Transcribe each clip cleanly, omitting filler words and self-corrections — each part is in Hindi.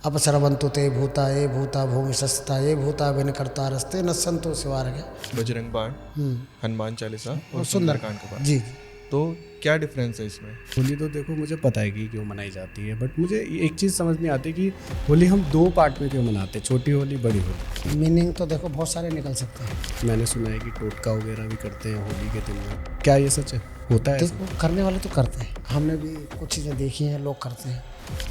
अपसरवंतु ते भूता ये भूता भूमि सस्ता ये भूता बिन करता रस्ते न संतो शिवार्ग। बजरंग बाण, हनुमान चालीसा और सुंदर सुंदरकांड का पाठ। जी। तो क्या डिफरेंस है इसमें? होली तो देखो मुझे पता है कि क्यों मनाई जाती है, बट मुझे एक चीज़ समझ नहीं आती कि होली हम दो पार्ट में क्यों मनाते हैं, छोटी होली बड़ी होली। मीनिंग तो देखो बहुत सारे निकल सकते हैं। मैंने सुना है कि टोटका वगैरह भी करते हैं होली के दिन में, क्या ये सच है, होता है ऐसा? देखो करने वाले तो करते हैं, हमने भी कुछ चीज़ें देखी हैं, लोग करते हैं।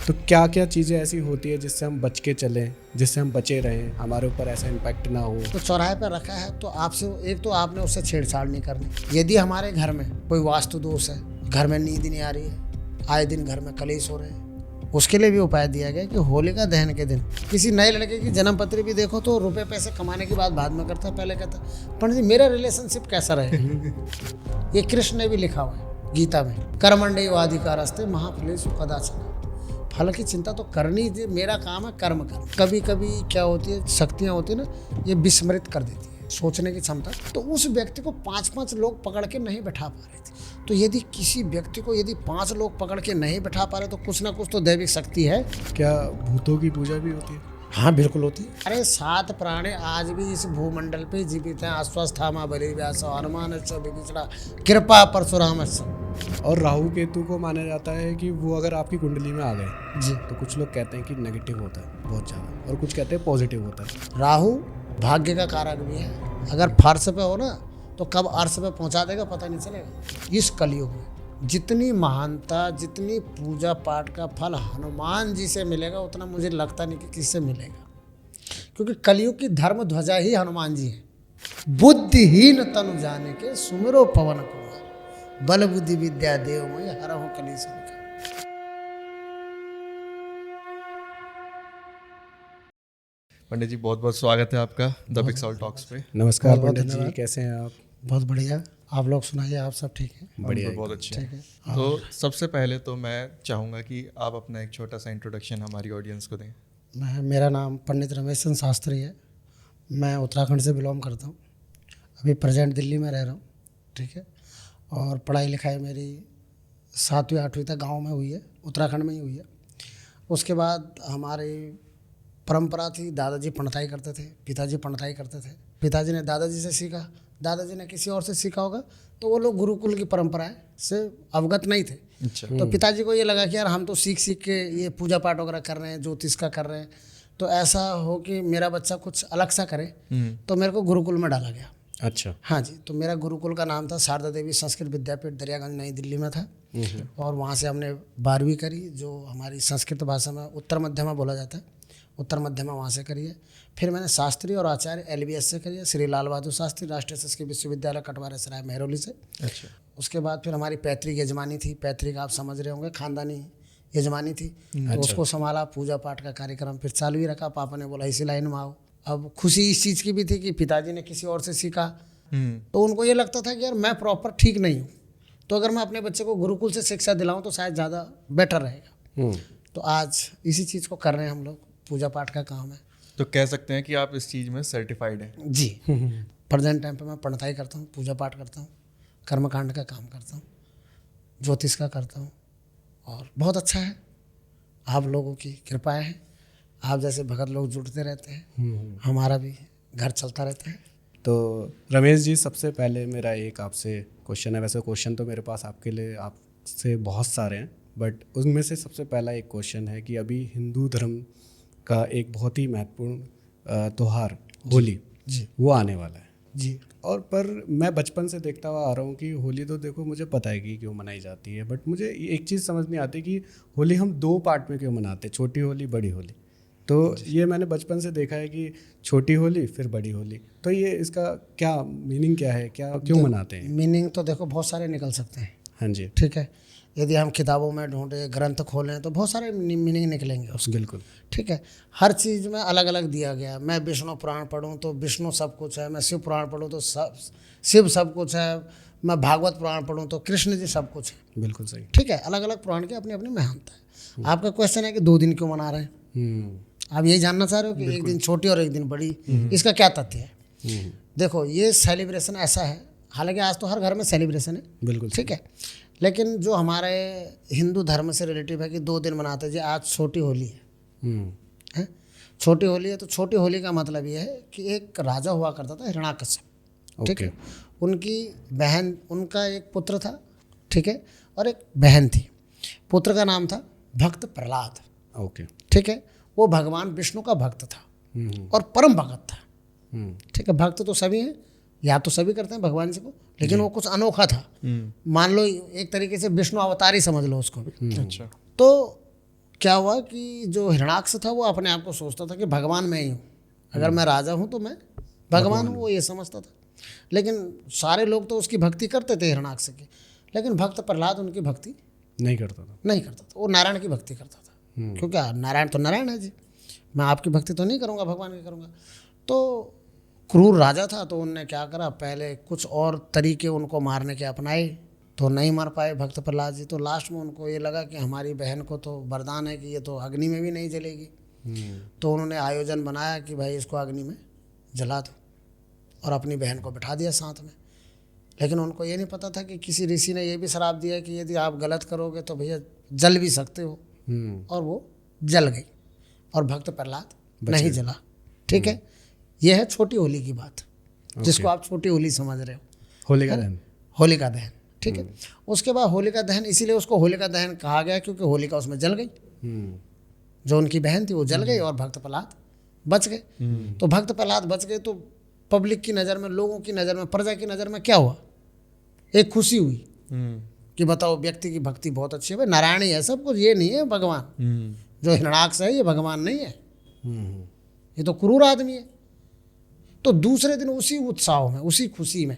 तो क्या क्या चीज़ें ऐसी होती है जिससे हम बच के चलें, जिससे हम बचे रहें, हमारे ऊपर ऐसा इम्पैक्ट ना हो? तो चौराहे पर रखा है तो आपसे एक तो आपने उससे छेड़छाड़ नहीं करनी। यदि हमारे घर में कोई वास्तु दोष है, घर में नींद नहीं आ रही है, आए दिन घर में कलेश हो रहे हैं, उसके लिए भी उपाय दिया गया कि होलिका दहन के दिन किसी नए लड़के की जन्म पत्री भी देखो तो रुपए पैसे कमाने की बात बाद में करता है, पहले कहता है पंडित जी मेरा रिलेशनशिप कैसा रहेगा। ये कृष्ण ने भी लिखा हुआ है गीता में, कर्मण्येव अधिकारस्ते महाफलेषु कदाचन। फल की चिंता तो करनी, मेरा काम है कर्म कर। कभी कभी क्या होती है, शक्तियाँ होती है ना, ये विस्मृत कर देती है सोचने की क्षमता। तो उस व्यक्ति को 5-5 लोग पकड़ के नहीं बैठा पा रहे थे। तो यदि किसी व्यक्ति को यदि 5 लोग पकड़ के नहीं बैठा पा रहे तो कुछ ना कुछ तो दैविक शक्ति है। क्या भूतों की पूजा भी होती है? हाँ बिल्कुल होती है। अरे 7 प्राणी आज भी इस भूमंडल पे जीवित हैं। अश्वस्थामा बलि व्यास हनुमान विभीषण कृपा परशुराम। और राहु केतु को माना जाता है कि वो अगर आपकी कुंडली में आ गए जी, तो कुछ लोग कहते हैं कि नेगेटिव होता है बहुत ज़्यादा, और कुछ कहते हैं पॉजिटिव होता है। राहु भाग्य का कारक भी है। अगर फर्श पे हो ना तो कब अर्श पे पहुंचा देगा पता नहीं चलेगा। इस कलयुग में जितनी महानता, जितनी पूजा पाठ का फल हनुमान जी से मिलेगा उतना मुझे लगता नहीं कि किससे मिलेगा, क्योंकि कलयुग की धर्म ध्वजा ही हनुमान जी है। बुद्धिहीन तनु जाने के सुमिरो पवन कुमार, बल बुद्धि विद्या देव मैं हरहु कलेश विकार। पंडित जी बहुत बहुत स्वागत है आपका द पिक्सल टॉक्स पे। नमस्कार बहुत पंडित जी, धन्यवाद। कैसे हैं आप? बहुत बढ़िया, आप लोग सुनाइए, आप सब ठीक हैं? बढ़िया, बहुत अच्छे ठीक हैं। है। तो सबसे पहले तो मैं चाहूँगा कि आप अपना एक छोटा सा इंट्रोडक्शन हमारी ऑडियंस को दें। मेरा नाम पंडित रमेश चंद्र शास्त्री है। मैं उत्तराखंड से बिलोंग करता हूँ। अभी प्रेजेंट दिल्ली में रह रहा हूँ, ठीक है। और पढ़ाई लिखाई मेरी 7वीं 8वीं तक गांव में हुई है, उत्तराखंड में ही हुई है। उसके बाद हमारी परंपरा थी, दादाजी पंडिताई करते थे, पिताजी पंडिताई करते थे। पिताजी ने दादाजी से सीखा, दादाजी ने किसी और से सीखा होगा, तो वो लोग गुरुकुल की परंपराएं से अवगत नहीं थे। अच्छा। तो पिताजी को ये लगा कि यार हम तो सीख सीख के ये पूजा पाठ वगैरह कर रहे हैं, ज्योतिष का कर रहे हैं, तो ऐसा हो कि मेरा बच्चा कुछ अलग सा करे। तो मेरे को गुरुकुल में डाला गया। अच्छा। हाँ जी, तो मेरा गुरुकुल का नाम था शारदा देवी संस्कृत विद्यापीठ, दरियागंज, नई दिल्ली में था। और वहाँ से हमने 12वीं करी, जो हमारी संस्कृत भाषा में उत्तर मध्यमा बोला जाता है, उत्तर मध्यमा वहाँ से करी है। फिर मैंने शास्त्री और आचार्य LBS से करी है, श्री लाल बहादुर शास्त्री राष्ट्रीय संस्कृत विश्वविद्यालय कटवारा सराय महरौली से। अच्छा। उसके बाद फिर हमारी पैतृक यजमानी थी, पैतृक आप समझ रहे होंगे, खानदानी यजमानी थी। तो उसको संभाला, पूजा पाठ का कार्यक्रम फिर चालू ही रखा। पापा ने बोला इसी लाइन में आओ। अब खुशी इस चीज़ की भी थी कि पिताजी ने किसी और से सीखा, तो उनको ये लगता था कि यार मैं प्रॉपर ठीक नहीं हूँ, तो अगर मैं अपने बच्चे को गुरुकुल से शिक्षा दिलाऊँ तो शायद ज़्यादा बेटर रहेगा। तो आज इसी चीज़ को कर रहे हैं हम लोग, पूजा पाठ का काम है। तो कह सकते हैं कि आप इस चीज़ में सर्टिफाइड हैं। जी। प्रेजेंट टाइम पे मैं पंडिताई करता हूँ, पूजा पाठ करता हूँ, कर्मकांड का काम करता हूँ, ज्योतिष का करता हूँ, और बहुत अच्छा है। आप लोगों की कृपाएं हैं, आप जैसे भगत लोग जुड़ते रहते हैं, हमारा भी घर चलता रहता है। तो रमेश जी, सबसे पहले मेरा एक आपसे क्वेश्चन है। वैसे क्वेश्चन तो मेरे पास आपके लिए आपसे बहुत सारे हैं, बट उनमें से सबसे पहला एक क्वेश्चन है कि अभी हिंदू धर्म का एक बहुत ही महत्वपूर्ण त्यौहार होली जी वो आने वाला है जी। और पर मैं बचपन से देखता हुआ आ रहा हूँ कि होली तो देखो मुझे पता है कि क्यों मनाई जाती है, बट मुझे एक चीज़ समझ नहीं आती कि होली हम दो पार्ट में क्यों मनाते, छोटी होली बड़ी होली। तो ये मैंने बचपन से देखा है कि छोटी होली फिर बड़ी होली, तो ये इसका क्या मीनिंग क्या है, क्या क्यों मनाते हैं? मीनिंग तो देखो बहुत सारे निकल सकते हैं, हाँ जी, ठीक है। यदि हम किताबों में ढूंढे, ग्रंथ खोलें तो बहुत सारे मीनिंग निकलेंगे उसके, बिल्कुल। ठीक है। हर चीज़ में अलग अलग दिया गया है। मैं विष्णु पुराण पढ़ूं तो विष्णु सब कुछ है, मैं शिव पुराण पढ़ूं तो शिव सब कुछ है, मैं भागवत पुराण पढ़ूं तो कृष्ण जी सब कुछ है, बिल्कुल सही। ठीक है। अलग अलग पुराण की अपनी अपनी महानता है। आपका क्वेश्चन है कि 2 दिन क्यों मना रहे हैं, आप यही जानना चाह रहे हो कि एक दिन छोटी और एक दिन बड़ी, इसका क्या तथ्य है? देखो ये सेलिब्रेशन ऐसा है, हालांकि आज तो हर घर में सेलिब्रेशन है, बिल्कुल ठीक है, लेकिन जो हमारे हिंदू धर्म से रिलेटिव है कि 2 दिन मनाते हैं। जी आज छोटी होली है, है। छोटी होली है तो छोटी होली का मतलब ये है कि एक राजा हुआ करता था हिरण्याकश्यप, ठीक है। उनकी बहन, उनका एक पुत्र था, ठीक है, और एक बहन थी। पुत्र का नाम था भक्त प्रहलाद, ओके। ठीक है। वो भगवान विष्णु का भक्त था और परम भगत था, ठीक है। भक्त तो सभी हैं, या तो सभी करते हैं भगवान जी को, लेकिन वो कुछ अनोखा था। मान लो एक तरीके से विष्णु अवतार ही समझ लो उसको भी। अच्छा। तो क्या हुआ कि जो हिरण्याक्ष था वो अपने आप को सोचता था कि भगवान मैं ही हूँ, अगर मैं राजा हूँ तो मैं भगवान हूँ, वो ये समझता था। लेकिन सारे लोग तो उसकी भक्ति करते थे हिरण्याक्ष की, लेकिन भक्त प्रहलाद उनकी भक्ति नहीं करता था। वो नारायण की भक्ति करता था, क्योंकि नारायण तो नारायण है जी, मैं आपकी भक्ति तो नहीं करूँगा, भगवान की करूँगा। तो क्रूर राजा था, तो उनने क्या करा, पहले कुछ और तरीके उनको मारने के अपनाए, तो नहीं मार पाए भक्त प्रहलाद जी। तो लास्ट में उनको ये लगा कि हमारी बहन को तो वरदान है कि ये तो अग्नि में भी नहीं जलेगी। तो उन्होंने आयोजन बनाया कि भाई इसको अग्नि में जला दो, और अपनी बहन को बिठा दिया साथ में। लेकिन उनको ये नहीं पता था कि किसी ऋषि ने ये भी श्राप दिया कि यदि आप गलत करोगे तो भैया जल भी सकते हो, और वो जल गई और भक्त प्रहलाद नहीं जला, ठीक है। यह है छोटी होली की बात, जिसको आप छोटी होली समझ रहे हो, होलिका दहन। होलिका दहन, ठीक है। उसके बाद होलिका दहन, इसीलिए उसको होलिका दहन कहा गया क्योंकि होलिका उसमें जल गई, जो उनकी बहन थी वो जल गई और भक्त प्रहलाद बच गए। तो भक्त प्रहलाद बच गए तो पब्लिक की नज़र में, लोगों की नज़र में, प्रजा की नज़र में क्या हुआ, एक खुशी हुई कि बताओ व्यक्ति की भक्ति बहुत अच्छी है, भाई नारायण ही है सब कुछ, ये नहीं है भगवान। जो हिरण्याक्ष है ये भगवान नहीं है, ये तो क्रूर आदमी है। तो दूसरे दिन उसी उत्साह में, उसी खुशी में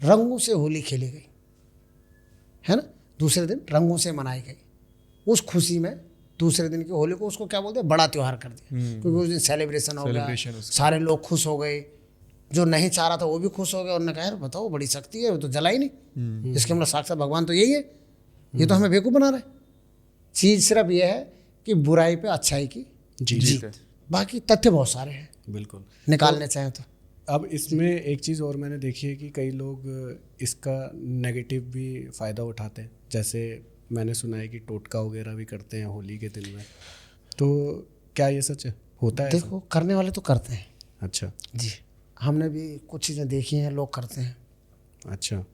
रंगों से होली खेली गई, है ना। दूसरे दिन रंगों से मनाई गई, उस खुशी में दूसरे दिन की होली को उसको क्या बोलते हैं, बड़ा त्योहार कर दिया, क्योंकि उस दिन सेलिब्रेशन हो गया, सारे लोग खुश हो गए। जो नहीं चाह रहा था वो भी खुश हो गया, उन्होंने कहा यार बताओ बड़ी शक्ति है, वो तो जला ही नहीं, इसके मतलब साक्षात भगवान तो यही है, ये तो हमें बेवकूफ़ बना रहा है। चीज़ सिर्फ ये है कि बुराई पे अच्छाई की जीत, बाकी तथ्य बहुत सारे हैं, बिल्कुल निकालने चाहें तो। अब इसमें एक चीज़ और मैंने देखी है कि कई लोग इसका नेगेटिव भी फ़ायदा उठाते हैं, जैसे मैंने सुना है कि टोटका वगैरह भी करते हैं होली के दिन में, तो क्या ये सच है, होता है? देखो करने वाले तो करते हैं। अच्छा जी, हमने भी कुछ चीज़ें देखी हैं, लोग करते हैं। अच्छा,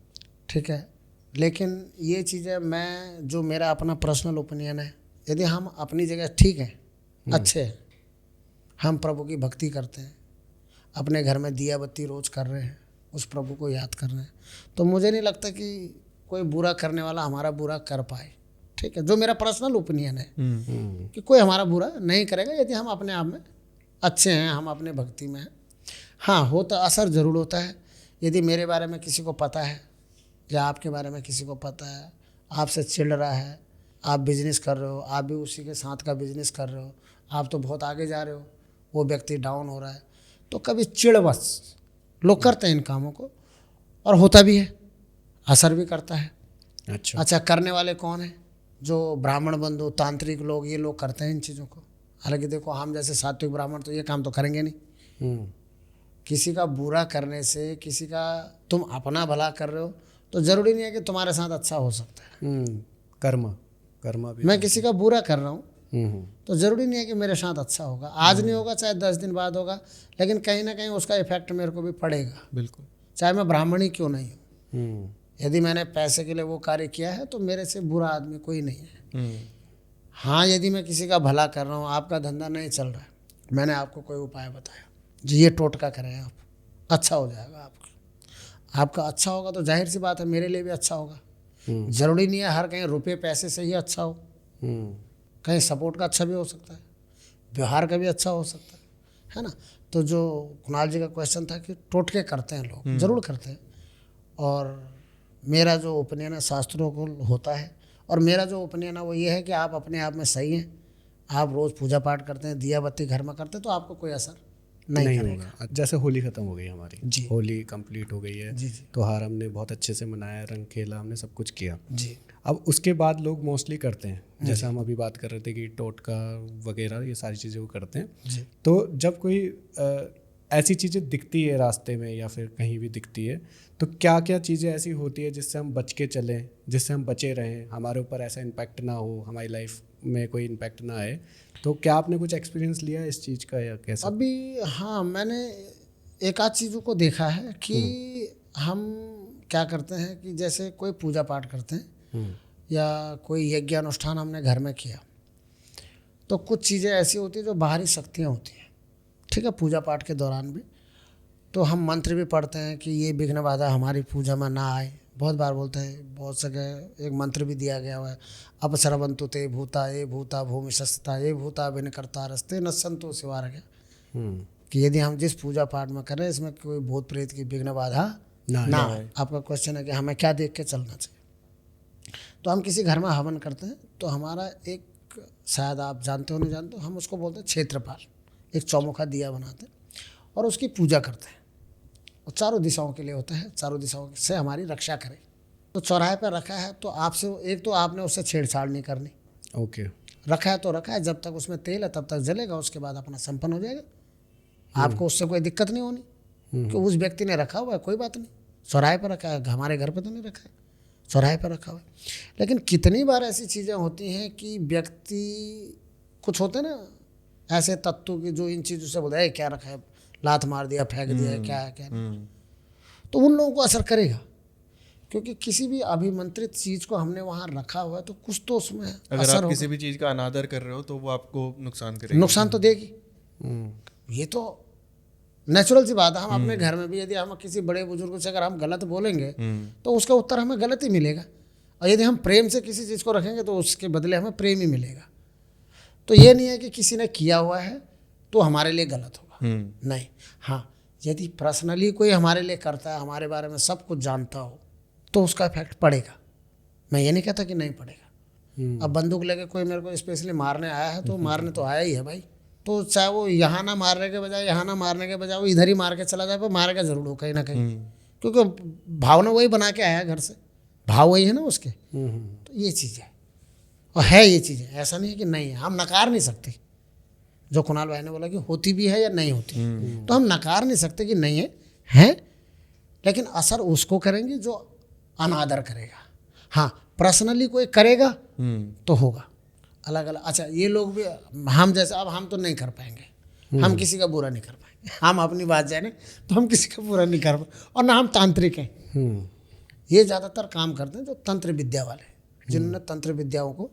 ठीक है, लेकिन ये चीज़ें मैं, जो मेरा अपना पर्सनल ओपिनियन है, यदि हम अपनी जगह ठीक हैं, अच्छे हैं, हम प्रभु की भक्ति करते हैं, अपने घर में दिया बत्ती रोज़ कर रहे हैं, उस प्रभु को याद कर रहे हैं, तो मुझे नहीं लगता कि कोई बुरा करने वाला हमारा बुरा कर पाए। ठीक है, जो मेरा पर्सनल ओपिनियन है कि कोई हमारा बुरा नहीं करेगा यदि हम अपने आप में अच्छे हैं, हम अपने भक्ति में हैं। हाँ, होता असर ज़रूर होता है यदि मेरे बारे में किसी को पता है या आपके बारे में किसी को पता है, आपसे चिढ़ रहा है, आप बिजनेस कर रहे हो, आप भी उसी के साथ का बिजनेस कर रहे हो, आप तो बहुत आगे जा रहे हो, वो व्यक्ति डाउन हो रहा है, तो कभी चिढ़वश लोग करते हैं इन कामों को, और होता भी है, असर भी करता है। अच्छा, करने वाले कौन हैं? जो ब्राह्मण बंधु, तांत्रिक लोग, ये लोग करते हैं इन चीज़ों को। हालांकि देखो, हम जैसे सात्विक ब्राह्मण तो ये काम तो करेंगे नहीं। किसी का बुरा करने से, किसी का तुम अपना भला कर रहे हो तो ज़रूरी नहीं है कि तुम्हारे साथ अच्छा हो सकता है। कर्मा भी, मैं किसी का बुरा कर रहा हूँ तो ज़रूरी नहीं है कि मेरे साथ अच्छा होगा। आज नहीं होगा, चाहे 10 दिन बाद होगा, लेकिन कहीं ना कहीं उसका इफेक्ट मेरे को भी पड़ेगा। बिल्कुल, चाहे मैं ब्राह्मण ही क्यों नहीं हूँ। यदि मैंने पैसे के लिए वो कार्य किया है तो मेरे से बुरा आदमी कोई नहीं है। हाँ, यदि मैं किसी का भला कर रहा हूँ, आपका धंधा नहीं चल रहा है, मैंने आपको कोई उपाय बताया जी, ये टोटका करें आप, अच्छा हो जाएगा आपका अच्छा होगा तो जाहिर सी बात है मेरे लिए भी अच्छा होगा। ज़रूरी नहीं है हर कहीं रुपये पैसे से ही अच्छा हो, कहीं सपोर्ट का अच्छा भी हो सकता है, व्यवहार का भी अच्छा हो सकता है ना। तो जो कुणाल जी का क्वेश्चन था कि टोटके करते हैं लोग, ज़रूर करते हैं, और मेरा जो ओपिनियन है शास्त्रों को होता है, और मेरा जो ओपिनियन है वो ये है कि आप अपने आप में सही हैं, आप रोज़ पूजा पाठ करते हैं, दिया बत्ती घर में करते हैं, तो आपको कोई असर नहीं होगा। जैसे होली ख़त्म हो गई हमारी जी, होली कंप्लीट हो गई है जी, त्योहार हमने बहुत अच्छे से मनाया, रंग खेला, हमने सब कुछ किया जी। अब उसके बाद लोग मोस्टली करते हैं, जैसे हम अभी बात कर रहे थे कि टोटका वगैरह ये सारी चीज़ें वो करते हैं जी। तो जब कोई ऐसी चीज़ें दिखती है रास्ते में या फिर कहीं भी दिखती है, तो क्या क्या चीज़ें ऐसी होती है जिससे हम बच के चलें, जिससे हम बचे रहें, हमारे ऊपर ऐसा इम्पैक्ट ना हो, हमारी लाइफ में कोई इम्पैक्ट ना आए। तो क्या आपने कुछ एक्सपीरियंस लिया है इस चीज़ का या कैसा? अभी हाँ, मैंने एक आध चीज़ों को देखा है कि हम क्या करते हैं कि जैसे कोई पूजा पाठ करते हैं या कोई यज्ञ अनुष्ठान हमने घर में किया, तो कुछ चीज़ें ऐसी होती हैं जो बाहरी शक्तियाँ होती हैं, ठीक है, पूजा पाठ के दौरान भी। तो हम मंत्र भी पढ़ते हैं कि ये विघ्न बाधा हमारी पूजा में ना आए, बहुत बार बोलते हैं, बहुत जगह एक मंत्र भी दिया गया हुआ है, अपसरवंतु ते भूता ये भूता भूमि सस्ता ये भूता बिन करता रस्ते न संतो सिवार गया, कि यदि हम जिस पूजा पाठ में करें इसमें कोई भूत प्रेत की विघ्न बाधा ना आए। आपका क्वेश्चन है कि हमें क्या देख के चलना चाहिए। तो हम किसी घर में हवन करते हैं तो हमारा एक, शायद आप जानते हो नहीं जानते हो, हम उसको बोलते हैं क्षेत्रपाल, एक चौमुखा दिया बनाते हैं और उसकी पूजा करते हैं, और चारों दिशाओं के लिए होता है, चारों दिशाओं से हमारी रक्षा करे। तो चौराहे पर रखा है तो आपसे एक तो आपने उससे छेड़छाड़ नहीं करनी, ओके। रखा है तो रखा है, जब तक उसमें तेल है तब तक जलेगा, उसके बाद अपना संपन्न हो जाएगा, आपको उससे कोई दिक्कत नहीं होनी कि उस व्यक्ति ने रखा हुआ है, कोई बात नहीं, चौराहे पर रखा है, हमारे घर पे तो नहीं रखा है, चौराहे पर रखा हुआ है। लेकिन कितनी बार ऐसी चीज़ें होती हैं कि व्यक्ति कुछ होते हैं ना ऐसे तत्व की जो इन चीज़ों से बोलते हैं क्या रखा है, लात मार दिया, फेंक दिया, क्या है क्या नहीं, तो उन लोगों को असर करेगा, क्योंकि किसी भी अभिमंत्रित चीज़ को हमने वहाँ रखा हुआ है तो कुछ तो उसमें अगर असर आप किसी भी चीज़ का अनादर कर रहे हो तो वो आपको नुकसान करेगी, नुकसान तो देगी। ये तो नेचुरल सी बात है। हम अपने घर में भी यदि हम किसी बड़े बुजुर्ग से अगर हम गलत बोलेंगे तो उसका उत्तर हमें गलत ही मिलेगा, और यदि हम प्रेम से किसी चीज़ को रखेंगे तो उसके बदले हमें प्रेम ही मिलेगा। तो ये नहीं है कि किसी ने किया हुआ है तो हमारे लिए गलत होगा, नहीं। हाँ, यदि पर्सनली कोई हमारे लिए करता है, हमारे बारे में सब कुछ जानता हो, तो उसका इफेक्ट पड़ेगा। मैं ये नहीं कहता कि नहीं पड़ेगा। अब बंदूक लेके कोई मेरे को स्पेशली मारने आया है तो मारने तो आया ही है भाई, तो चाहे वो यहाँ ना मारने के बजाय, यहाँ ना मारने के बजाय वो इधर ही मार के चला जाए, पर मारेगा जरूर हो कहीं ना कहीं, क्योंकि भावना वही बना के आया घर से, भाव वही है ना उसके। तो ये चीज़ है, और है ये चीज़ है, ऐसा नहीं है कि नहीं है, हम नकार नहीं सकते। जो कुणाल भाई ने बोला कि होती भी है या नहीं होती, तो हम नकार नहीं सकते कि नहीं है, लेकिन असर उसको करेंगे जो अनादर करेगा। हाँ, पर्सनली कोई करेगा तो होगा अलग अलग। अच्छा, ये लोग भी हम जैसे, अब हम तो नहीं कर पाएंगे, हम किसी का बुरा नहीं कर पाएंगे, हम अपनी बात जाने तो हम किसी का बुरा नहीं कर पाएंगे, और ना हम तांत्रिक हैं। ये ज़्यादातर काम करते हैं जो तंत्र विद्या वाले, जिन्होंने तंत्र विद्याओं को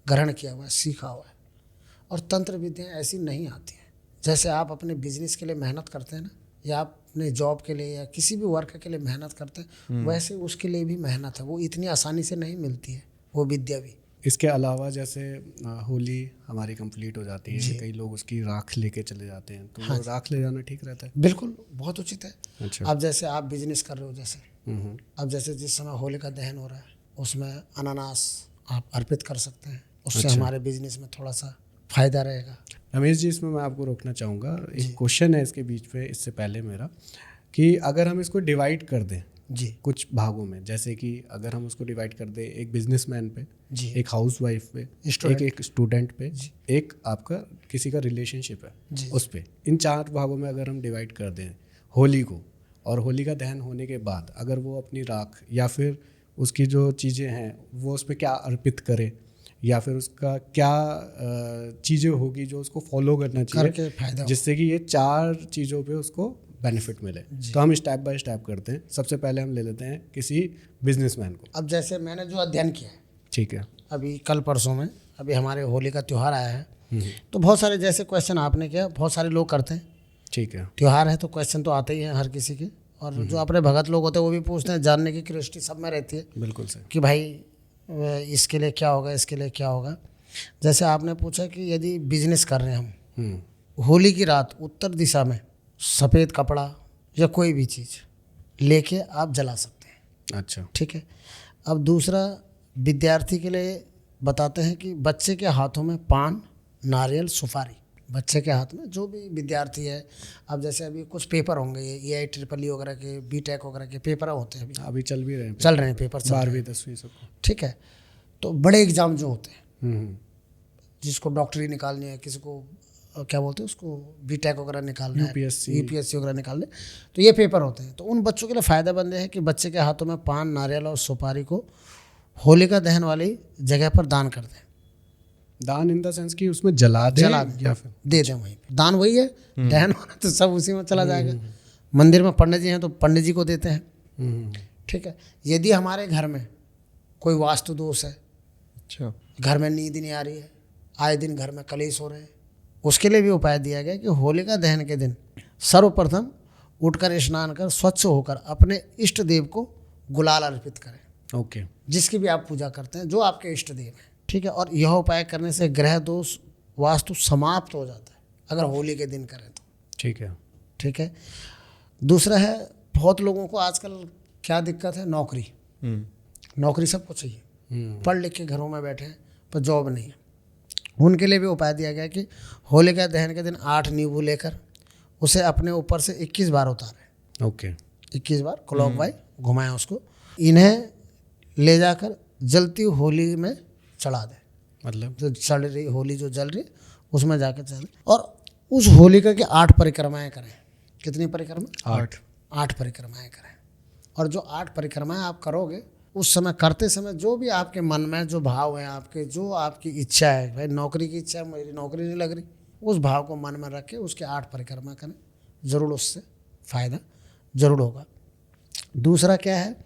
ग्रहण किया हुआ है, सीखा हुआ है। और तंत्र विद्याएँ ऐसी नहीं आती हैं। जैसे आप अपने बिजनेस के लिए मेहनत करते हैं ना, या आप अपने जॉब के लिए या किसी भी वर्क के लिए मेहनत करते हैं, वैसे उसके लिए भी मेहनत है, वो इतनी आसानी से नहीं मिलती है वो विद्या भी। इसके अलावा जैसे होली हमारी कंप्लीट हो जाती है, कई लोग उसकी राख लेके चले जाते हैं, तो वो राख ले जाना ठीक रहता है? बिल्कुल, बहुत उचित है। अच्छा। अब जैसे आप बिजनेस कर रहे हो, जैसे अब जैसे जिस समय होली का दहन हो रहा है उसमें अनानास आप अर्पित कर सकते हैं, उससे हमारे बिजनेस में थोड़ा सा फायदा रहेगा। रमेश जी, इसमें मैं आपको रोकना चाहूँगा, एक क्वेश्चन है इसके बीच में, इससे पहले मेरा, कि अगर हम इसको डिवाइड कर दें जी कुछ भागों में, जैसे कि अगर हम उसको डिवाइड कर दें, एक बिजनेसमैन पे जी, एक हाउसवाइफ पे, एक स्टूडेंट पे, एक आपका किसी का रिलेशनशिप है उस पे, इन 4 भागों में अगर हम डिवाइड कर दें होली को, और होली का दहन होने के बाद अगर वो अपनी राख या फिर उसकी जो चीज़ें हैं वो उस पर क्या अर्पित करे, या फिर उसका क्या चीज़ें होगी जो उसको फॉलो करना चाहिए जिससे कि ये 4 चीज़ों पे उसको बेनिफिट मिले, तो हम स्टेप बाय स्टेप करते हैं। सबसे पहले हम ले लेते हैं किसी बिजनेसमैन को। अब जैसे मैंने जो अध्ययन किया है, ठीक है, अभी कल परसों में, अभी हमारे होली का त्यौहार आया है, तो बहुत सारे जैसे क्वेश्चन आपने किया, बहुत सारे लोग करते हैं, ठीक है, त्यौहार है तो क्वेश्चन तो आते ही हैं हर किसी के, और जो अपने भगत लोग होते हैं वो भी पूछते हैं, जानने की क्यूरियोसिटी सब में रहती है। बिल्कुल सर, कि भाई इसके लिए क्या होगा, इसके लिए क्या होगा। जैसे आपने पूछा कि यदि बिजनेस कर रहे हैं हम, होली की रात उत्तर दिशा में सफ़ेद कपड़ा या कोई भी चीज़ लेके आप जला सकते हैं। अच्छा, ठीक है। अब दूसरा, विद्यार्थी के लिए बताते हैं कि बच्चे के हाथों में पान, नारियल, सुपारी, बच्चे के हाथ में, जो भी विद्यार्थी है। अब जैसे अभी कुछ पेपर होंगे, ये EIEEE वगैरह के, BTech वगैरह के पेपर होते हैं, अभी चल भी रहे हैं, चल रहे हैं पेपर, 12वीं 10वीं सब। ठीक है। तो बड़े एग्ज़ाम जो होते हैं, जिसको डॉक्टरी निकालनी है, किसी को क्या बोलते हैं उसको, BTech वगैरह निकालना है, UPSC वगैरह निकालने, तो ये पेपर होते हैं। तो उन बच्चों के लिए फ़ायदेमंद है कि बच्चे के हाथों में पान, नारियल और सुपारी को होलिका दहन वाली जगह पर दान कर दें। दान इन द सेंस कि उसमें जला दें जला दें या फिर दे दें वहीं पे। दान वही है, दहन होना तो सब उसी में चला जाएगा। मंदिर में पंडित जी हैं तो पंडित जी को देते हैं, हम्म, ठीक है। यदि हमारे घर में कोई वास्तु दोष है, अच्छा। घर में नींद नहीं आ रही है, आए दिन घर में कलेश हो रहे हैं, उसके लिए भी उपाय दिया गया कि होलिका दहन के दिन सर्वप्रथम उठकर स्नान कर स्वच्छ होकर अपने इष्ट देव को गुलाल अर्पित करें, ओके, जिसकी भी आप पूजा करते हैं, जो आपके इष्ट देव हैं, ठीक है। और यह उपाय करने से ग्रह दोष वास्तु समाप्त हो जाता है अगर होली के दिन करें तो, ठीक है। ठीक है। दूसरा है, बहुत लोगों को आजकल क्या दिक्कत है, नौकरी, नौकरी सबको चाहिए, पढ़ लिख के घरों में बैठे हैं पर जॉब नहीं है, उनके लिए भी उपाय दिया गया कि होलिका दहन के दिन 8 नींबू लेकर उसे अपने ऊपर से 21 बार उतारें, ओके, 21 बार क्लॉकवाइज घुमाएं उसको, इन्हें ले जाकर जलती होली में चढ़ा दें, मतलब जो चल रही होली जो जल रही उसमें जाकर चढ़ा दें, और उस होलिका की 8 परिक्रमाएं करें। कितनी परिक्रमा? 8 परिक्रमाएं करें। और जो 8 परिक्रमाएं आप करोगे, उस समय करते समय जो भी आपके मन में जो भाव है, आपके जो आपकी इच्छा है, भाई नौकरी की इच्छा है, मेरी नौकरी नहीं लग रही, उस भाव को मन में रख के उसके 8 परिक्रमा करें, ज़रूर उससे फ़ायदा ज़रूर होगा। दूसरा क्या है,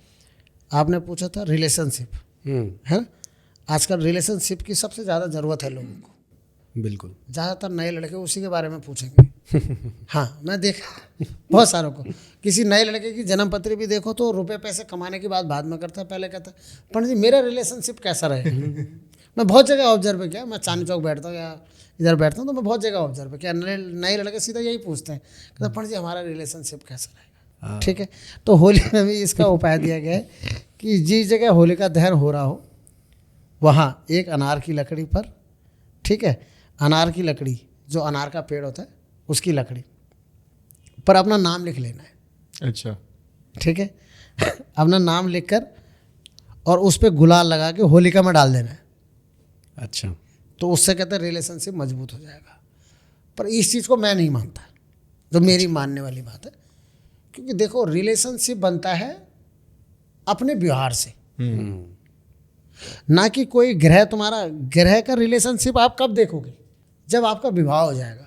आपने पूछा था रिलेशनशिप, है ना। आजकल रिलेशनशिप की सबसे ज़्यादा ज़रूरत है लोगों को, बिल्कुल। ज़्यादातर नए लड़के उसी के बारे में पूछेंगे। हाँ, मैं देखा बहुत सारों को, किसी नए लड़के की जन्म पत्री भी देखो तो रुपए पैसे कमाने की बात बाद में करता है, पहले कहता है पंडित जी मेरा रिलेशनशिप कैसा रहे। मैं बहुत जगह ऑब्जर्व किया, मैं चांदनी चौक बैठता हूँ या इधर बैठता हूँ तो मैं बहुत जगह ऑब्जर्व किया, नए लड़के सीधा यही पूछते हैं, कहते पंडित जी हमारा रिलेशनशिप कैसा रहेगा, ठीक है। तो होली में भी इसका उपाय दिया गया है कि जिस जगह होली का दहन हो रहा हो वहाँ एक अनार की लकड़ी पर, ठीक है, अनार की लकड़ी, जो अनार का पेड़ होता है उसकी लकड़ी पर अपना नाम लिख लेना है, अच्छा, ठीक है। अपना नाम लिखकर और उस पर गुलाल लगा के होलिका में डाल देना है, अच्छा, तो उससे कहते हैं रिलेशनशिप मजबूत हो जाएगा। पर इस चीज़ को मैं नहीं मानता, जो मेरी मानने वाली बात है, क्योंकि देखो रिलेशनशिप बनता है अपने व्यवहार से, ना कि कोई ग्रह, तुम्हारा ग्रह का रिलेशनशिप आप कब देखोगे, जब आपका विवाह हो जाएगा।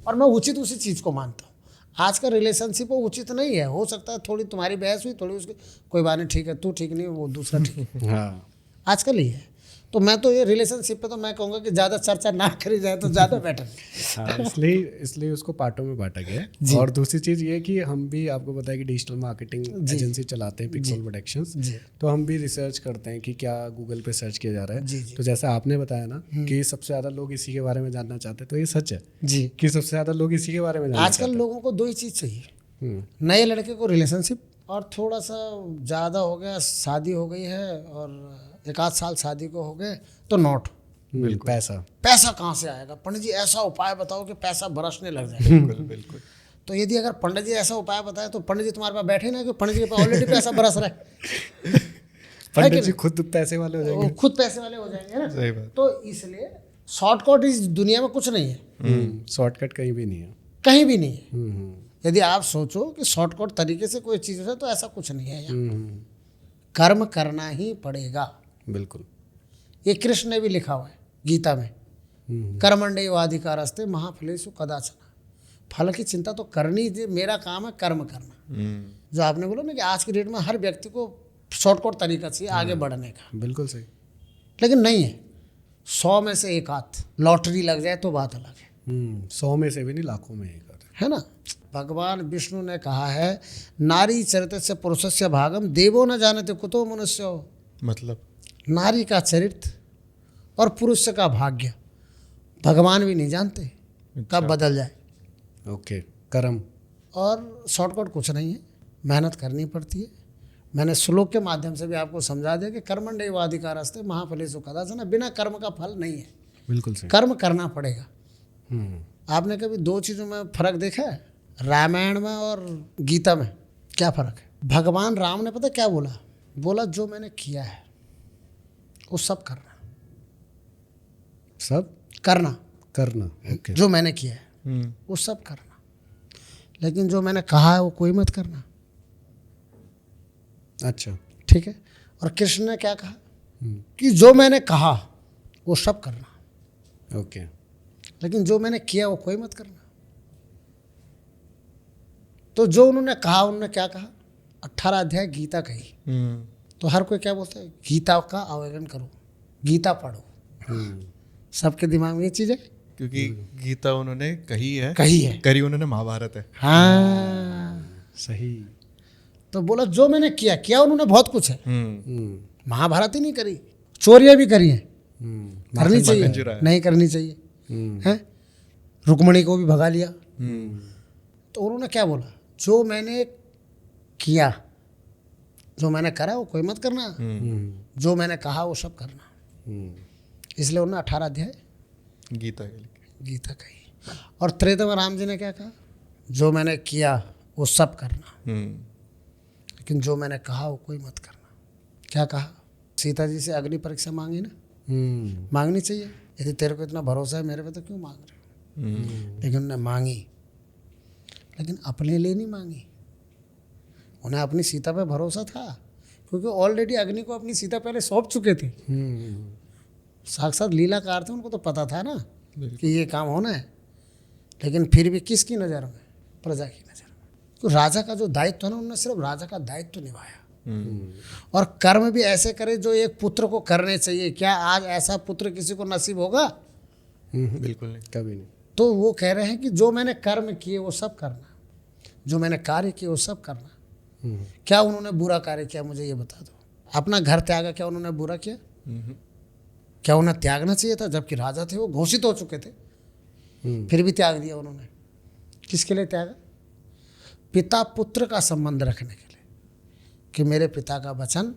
और मैं उचित उसी चीज़ को मानता हूँ। आज का रिलेशनशिप वो उचित नहीं है, हो सकता है थोड़ी तुम्हारी बहस हुई, थोड़ी उसकी, कोई बात नहीं, ठीक है, तू ठीक नहीं, वो दूसरा ठीक है, हाँ, आजकल ही है। तो मैं तो ये रिलेशनशिप पे तो मैं कहूँगा कि ज़्यादा चर्चा ना करी जाए तो ज़्यादा बेटर है। हाँ, इसलिए उसको पार्टों में बांटा गया है। और दूसरी चीज़ ये कि हम भी आपको पता है कि डिजिटल मार्केटिंग एजेंसी चलाते हैं, पिक्सल प्रोडक्शंस, तो हम भी रिसर्च करते हैं कि क्या गूगल पे सर्च किया जा रहा है। तो जैसा आपने बताया ना कि सबसे ज़्यादा लोग इसी के बारे में जानना चाहते हैं, तो ये सच है जी कि सबसे ज़्यादा लोग इसी के बारे में जानना आजकल लोगों को 2 ही चीज़ चाहिए, नए लड़के को रिलेशनशिप, और थोड़ा सा ज़्यादा हो गया, शादी हो गई है और 1-8 साल शादी को हो गए तो नोट, पैसा कहाँ से आएगा पंडित जी, ऐसा उपाय बताओ कि पैसा बरसने लग जाए। बिल्कुल। तो यदि अगर पंडित जी ऐसा उपाय बताए तो पंडित जी तुम्हारे पास बैठे ना, कि पंडित जी के पास ऑलरेडी पैसा बरस रहा है, पंडित जी खुद पैसे वाले हो जाएंगे, वो खुद पैसे वाले हो जाएंगे ना। सही बात। तो इसलिए शॉर्टकट इस दुनिया में कुछ नहीं है, शॉर्टकट कहीं भी नहीं है। कहीं भी नहीं है। यदि आप सोचो कि शॉर्टकट तरीके से कोई चीज़ है तो ऐसा कुछ नहीं है यहाँ। कर्म करना ही पड़ेगा, बिल्कुल। ये कृष्ण ने भी लिखा हुआ है गीता में, कर्मण्येवाधिकारस्ते महाफलेषु कदाचन, फल की चिंता तो करनी, मेरा काम है कर्म करना। जो आपने बोला ना कि आज की डेट में हर व्यक्ति को शॉर्टकट तरीका चाहिए आगे बढ़ने का, बिल्कुल सही। लेकिन नहीं है, 100 में से एक आध लॉटरी लग जाए तो बात अलग है। 100 में से भी नहीं, लाखों में एक आता है ना। भगवान विष्णु ने कहा है नारी चरित्र से पुरुषस्य भागम देवो न जानते कुतो मनुष्यो, मतलब नारी का चरित्र और पुरुष का भाग्य भगवान भी नहीं जानते कब बदल जाए। ओके, कर्म। और शॉर्टकट कुछ नहीं है, मेहनत करनी पड़ती है। मैंने श्लोक के माध्यम से भी आपको समझा दिया कि कर्मण्येवाधिकारस्ते महाफलेषु कदाचन, बिना कर्म का फल नहीं है, बिल्कुल सही। कर्म करना पड़ेगा। आपने कभी 2 चीज़ों में फर्क देखा है, रामायण में और गीता में? क्या फ़र्क है? भगवान राम ने पता क्या बोला जो मैंने किया है वो सब करना, सब करना। ओके, जो मैंने किया है वो सब करना, लेकिन जो मैंने कहा है वो कोई मत करना। अच्छा, ठीक है। और कृष्ण ने क्या कहा कि जो मैंने कहा वो सब करना, ओके। लेकिन जो मैंने किया वो कोई मत करना। तो जो उन्होंने कहा, उन्होंने क्या कहा, 18 अध्याय गीता कही। तो हर कोई क्या बोलता है, गीता का अवलोकन करो, गीता पढ़ो। सबके दिमाग में ये चीज़ है, क्योंकि गीता उन्होंने कही है, करी उन्होंने महाभारत है। हाँ सही। तो बोला जो मैंने किया उन्होंने बहुत कुछ है। महाभारत ही नहीं करी, चोरियां भी करी हैं, करनी चाहिए नहीं करनी चाहिए, हैं, रुक्मणी को भी भगा लिया। तो उन्होंने क्या बोला, जो मैंने किया, जो मैंने करा वो कोई मत करना, जो मैंने कहा वो सब करना। इसलिए उन्होंने 18 अध्याय गीता कही। और त्रेता में राम जी ने क्या कहा, जो मैंने किया वो सब करना, लेकिन जो मैंने कहा वो कोई मत करना। क्या कहा, सीता जी से अग्नि परीक्षा मांगी ना, मांगनी चाहिए। यदि तेरे को इतना भरोसा है मेरे पे तो क्यों मांग रहे हो। लेकिन उन्होंने मांगी, लेकिन अपने लिए नहीं मांगी, उन्हें अपनी सीता पे भरोसा था, क्योंकि ऑलरेडी अग्नि को अपनी सीता पहले सौंप चुके थे। साक्षात लीलाकार थे, उनको तो पता था ना कि ये काम होना है। लेकिन फिर भी किसकी नज़र में, प्रजा की नज़र में। तो राजा का जो दायित्व है ना, उन्होंने सिर्फ राजा का दायित्व निभाया। और कर्म भी ऐसे करे जो एक पुत्र को करने चाहिए। क्या आज ऐसा पुत्र किसी को नसीब होगा? बिल्कुल नहीं, कभी नहीं। तो वो कह रहे हैं कि जो मैंने कर्म किए वो सब करना, जो मैंने कार्य किए वो सब करना। क्या उन्होंने बुरा कार्य किया, मुझे ये बता दो। अपना घर त्यागा, क्या उन्होंने बुरा किया? क्या उन्हें त्यागना चाहिए था? जबकि राजा थे, वो घोषित हो चुके थे, फिर भी त्याग दिया उन्होंने। किसके लिए त्यागा? पिता पुत्र का संबंध रखने के लिए, कि मेरे पिता का वचन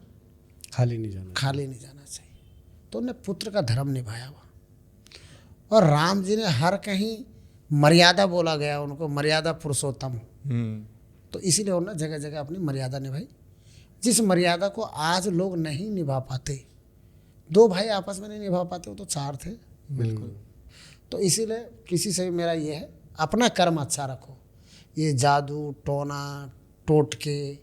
खाली नहीं जाना चाहिए। तो उन्होंने पुत्र का धर्म निभाया हुआ। और राम जी ने हर कहीं मर्यादा बोला गया उनको, मर्यादा पुरुषोत्तम। तो इसीलिए उन्होंने जगह जगह अपनी मर्यादा निभाई, जिस मर्यादा को आज लोग नहीं निभा पाते। 2 भाई आपस में नहीं निभा पाते, वो तो 4 थे। बिल्कुल। तो इसीलिए किसी से भी मेरा ये है, अपना कर्म अच्छा रखो। ये जादू टोना टोटके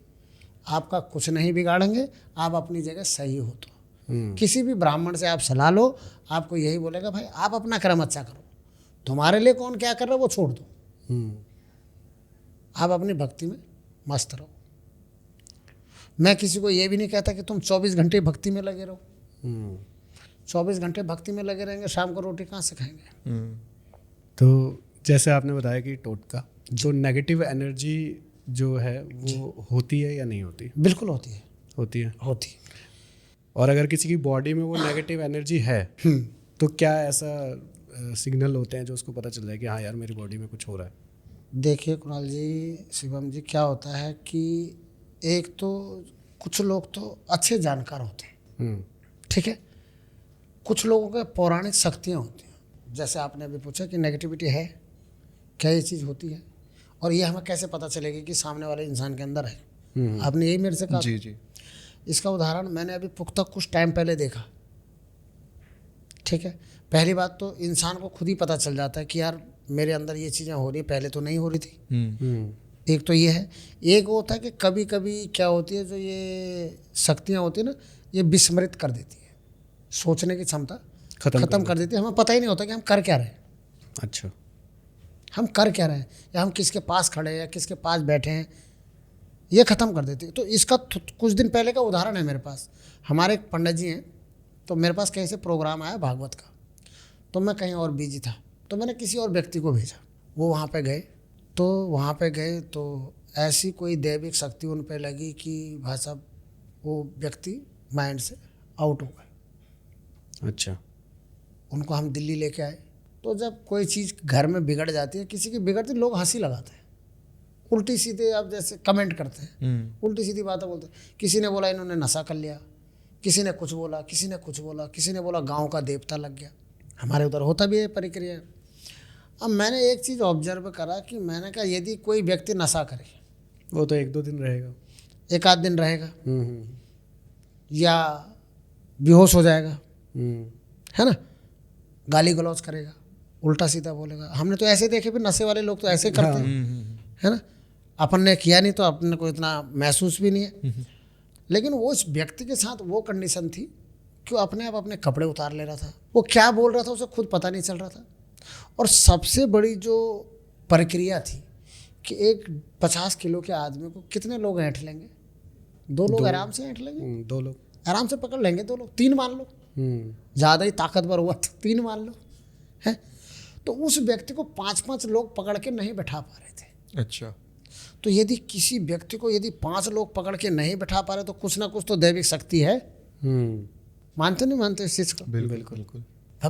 आपका कुछ नहीं बिगाड़ेंगे, आप अपनी जगह सही हो। तो किसी भी ब्राह्मण से आप सलाह लो, आपको यही बोलेगा, भाई आप अपना कर्म अच्छा करो, तुम्हारे लिए कौन क्या कर रहा है वो छोड़ दो, आप अपनी भक्ति में मस्त रहो। मैं किसी को ये भी नहीं कहता कि तुम 24 घंटे भक्ति में लगे रहो। 24 घंटे भक्ति में लगे रहेंगे, शाम को रोटी कहाँ से खाएंगे? तो जैसे आपने बताया कि टोटका, जो नेगेटिव एनर्जी जो है वो होती है या नहीं होती? बिल्कुल होती है, होती है। होती। और अगर किसी की बॉडी में वो नेगेटिव एनर्जी है तो क्या ऐसा सिग्नल होते हैं जो उसको पता चल जाए कि हाँ यार मेरी बॉडी में कुछ हो रहा है? देखिए कुणाल जी, शिवम जी, क्या होता है कि एक तो कुछ लोग तो अच्छे जानकार होते हैं, ठीक है, कुछ लोगों के पौराणिक शक्तियाँ होती हैं। जैसे आपने अभी पूछा कि नेगेटिविटी है, क्या ये चीज़ होती है, और ये हमें कैसे पता चलेगी कि सामने वाले इंसान के अंदर है? आपने यही मेरे से कहा। जी। इसका उदाहरण मैंने अभी पुख्ता कुछ टाइम पहले देखा, ठीक है। पहली बात तो इंसान को खुद ही पता चल जाता है कि यार मेरे अंदर ये चीज़ें हो रही है, पहले तो नहीं हो रही थी। एक तो ये है। एक होता है कि कभी कभी क्या होती है, जो ये शक्तियाँ होती है ना, ये विस्मृत कर देती है, सोचने की क्षमता खत्म कर देती है। हमें पता ही नहीं होता कि हम कर क्या रहे हैं। अच्छा, हम कर क्या रहे हैं, या हम किसके पास खड़े हैं या किसके पास बैठे हैं, ये ख़त्म कर देती है। तो इसका कुछ दिन पहले का उदाहरण है मेरे पास। हमारे एक पंडित जी हैं, तो मेरे पास कहीं से प्रोग्राम आया भागवत का, तो मैं कहीं और बिजी था, तो मैंने किसी और व्यक्ति को भेजा। वो वहाँ पे गए, तो ऐसी कोई दैविक शक्ति उन पे लगी कि भाई साहब वो व्यक्ति माइंड से आउट हो गए। अच्छा। उनको हम दिल्ली लेके आए। तो जब कोई चीज़ घर में बिगड़ जाती है, किसी की बिगड़ती, लोग हंसी लगाते हैं, उल्टी सीधे आप जैसे कमेंट करते हैं, उल्टी सीधी बातें बोलते हैं। किसी ने बोला इन्होंने नशा कर लिया, किसी ने कुछ बोला, किसी ने बोला गांव का देवता लग गया। हमारे उधर होता भी है प्रक्रिया। अब मैंने एक चीज़ ऑब्जर्व करा कि मैंने कहा यदि कोई व्यक्ति नशा करे, वो तो 1-2 दिन रहेगा, 1 आध दिन रहेगा, या बेहोश हो जाएगा, है ना, गाली गलौज करेगा, उल्टा सीधा बोलेगा। हमने तो ऐसे देखे, फिर नशे वाले लोग तो ऐसे करते हैं, है ना। अपन ने किया नहीं तो अपने को इतना महसूस भी नहीं है। लेकिन वो उस व्यक्ति के साथ वो कंडीशन थी कि वो अपने आप अपने कपड़े उतार ले रहा था, वो क्या बोल रहा था उसे खुद पता नहीं चल रहा था। और सबसे बड़ी जो प्रक्रिया थी कि एक 50 किलो के आदमी को कितने लोग ऐंठ लेंगे? 2 लोग आराम से ऐंठ लेंगे, 2 लोग आराम से पकड़ लेंगे, 2 लोग, 3 मान लो, ज़्यादा ही ताकतवर हुआ तो 3 मान लो, है। तो उस व्यक्ति को 5-5 लोग पकड़ के नहीं बैठा पा रहे थे। अच्छा। तो यदि किसी व्यक्ति को यदि 5 लोग पकड़ के नहीं बैठा पा रहे तो कुछ ना कुछ तो दैविक शक्ति है। मानते नहीं मानते इस चीज़ को? बिल्कुल बिल्कुल।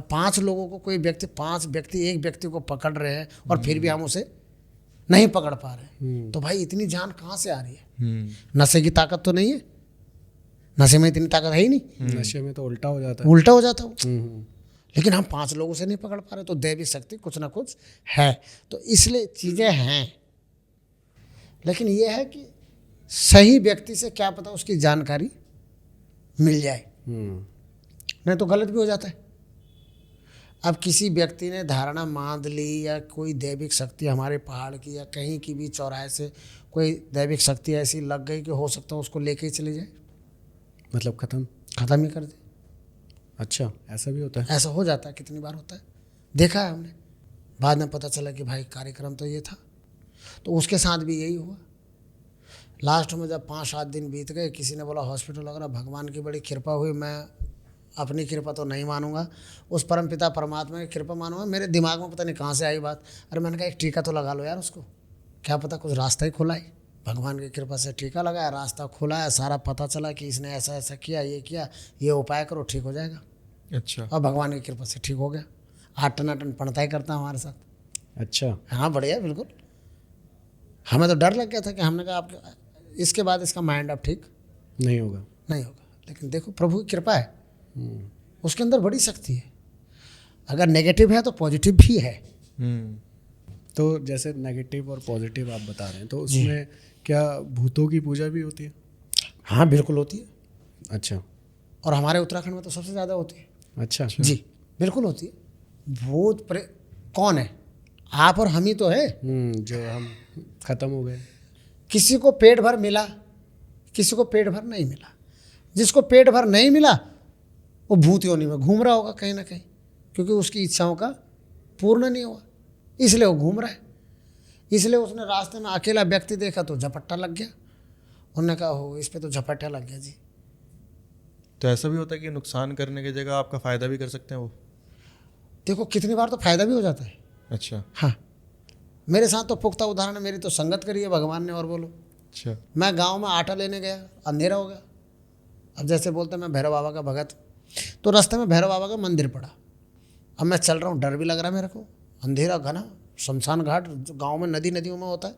5 लोगों को कोई व्यक्ति, 5 व्यक्ति एक व्यक्ति को पकड़ रहे हैं और फिर भी हम उसे नहीं पकड़ पा रहे, तो भाई इतनी जान कहाँ से आ रही है? नशे की ताकत तो नहीं है, नशे में इतनी ताकत है ही नहीं। नशे में तो उल्टा हो जाता है, उल्टा हो जाता है। लेकिन हम 5 लोगों से नहीं पकड़ पा रहे, तो दैविक शक्ति कुछ ना कुछ है। तो इसलिए चीज़ें हैं, लेकिन यह है कि सही व्यक्ति से क्या पता उसकी जानकारी मिल जाए, नहीं तो गलत भी हो जाता है। अब किसी व्यक्ति ने धारणा मान ली या कोई दैविक शक्ति हमारे पहाड़ की या कहीं की भी चौराहे से कोई दैविक शक्ति ऐसी लग गई कि हो सकता है उसको लेके ही चले जाए, मतलब ख़त्म ही कर दे। अच्छा, ऐसा भी होता है? ऐसा हो जाता है, कितनी बार होता है, देखा है हमने। बाद में पता चला कि भाई कार्यक्रम तो ये था, तो उसके साथ भी यही हुआ। लास्ट में जब 5-7 दिन बीत गए, किसी ने बोला हॉस्पिटल वगैरह, भगवान की बड़ी कृपा हुई, मैं अपनी कृपा तो नहीं मानूंगा, उस परमपिता परमात्मा की कृपा मानूंगा। मेरे दिमाग में पता नहीं कहाँ से आई बात, अरे मैंने कहा एक टीका तो लगा लो यार उसको, क्या पता कुछ रास्ता ही खुला है। भगवान की कृपा से टीका लगाया, रास्ता खुला है, सारा पता चला कि इसने ऐसा ऐसा किया, ये उपाय करो, ठीक हो जाएगा। अच्छा। और भगवान की कृपा से ठीक हो गया। 8 टनाटन पढ़ता ही करता हमारे साथ। अच्छा, हाँ बढ़िया, बिल्कुल। हमें तो डर लग गया था कि हमने कहा आप इसके बाद इसका माइंड अब ठीक नहीं होगा। लेकिन देखो प्रभु की कृपा है, उसके अंदर बड़ी शक्ति है। अगर नेगेटिव है तो पॉजिटिव भी है। तो जैसे नेगेटिव और पॉजिटिव आप बता रहे हैं, तो उसमें क्या भूतों की पूजा भी होती है? हाँ बिल्कुल होती है। अच्छा। और हमारे उत्तराखंड में तो सबसे ज़्यादा होती है। अच्छा जी बिल्कुल होती है। भूत कौन है? आप और हम ही तो है, जो हम खत्म हो गए। किसी को पेट भर मिला, किसी को पेट भर नहीं मिला। जिसको पेट भर नहीं मिला वो भूत योनि में घूम रहा होगा कहीं ना कहीं, क्योंकि उसकी इच्छाओं का पूर्ण नहीं हुआ, इसलिए वो घूम रहा है। इसलिए उसने रास्ते में अकेला व्यक्ति देखा तो झपट्टा लग गया, उन्होंने कहा हो इस पे तो झपट्टा लग गया जी। तो ऐसा भी होता है कि नुकसान करने की जगह आपका फ़ायदा भी कर सकते हैं वो? देखो कितनी बार तो फायदा भी हो जाता है। अच्छा। हाँ मेरे साथ तो पुख्ता उदाहरण है, मेरी तो संगत करी है भगवान ने। और बोलो, अच्छा। मैं गांव में आटा लेने गया, अंधेरा हो गया। अब जैसे बोलते हैं मैं भैरव बाबा का भगत, तो रास्ते में भैरव बाबा का मंदिर पड़ा। अब मैं चल रहा हूँ, डर भी लग रहा है मेरे को, अंधेरा घना, शमशान घाट गांव में नदियों में होता है।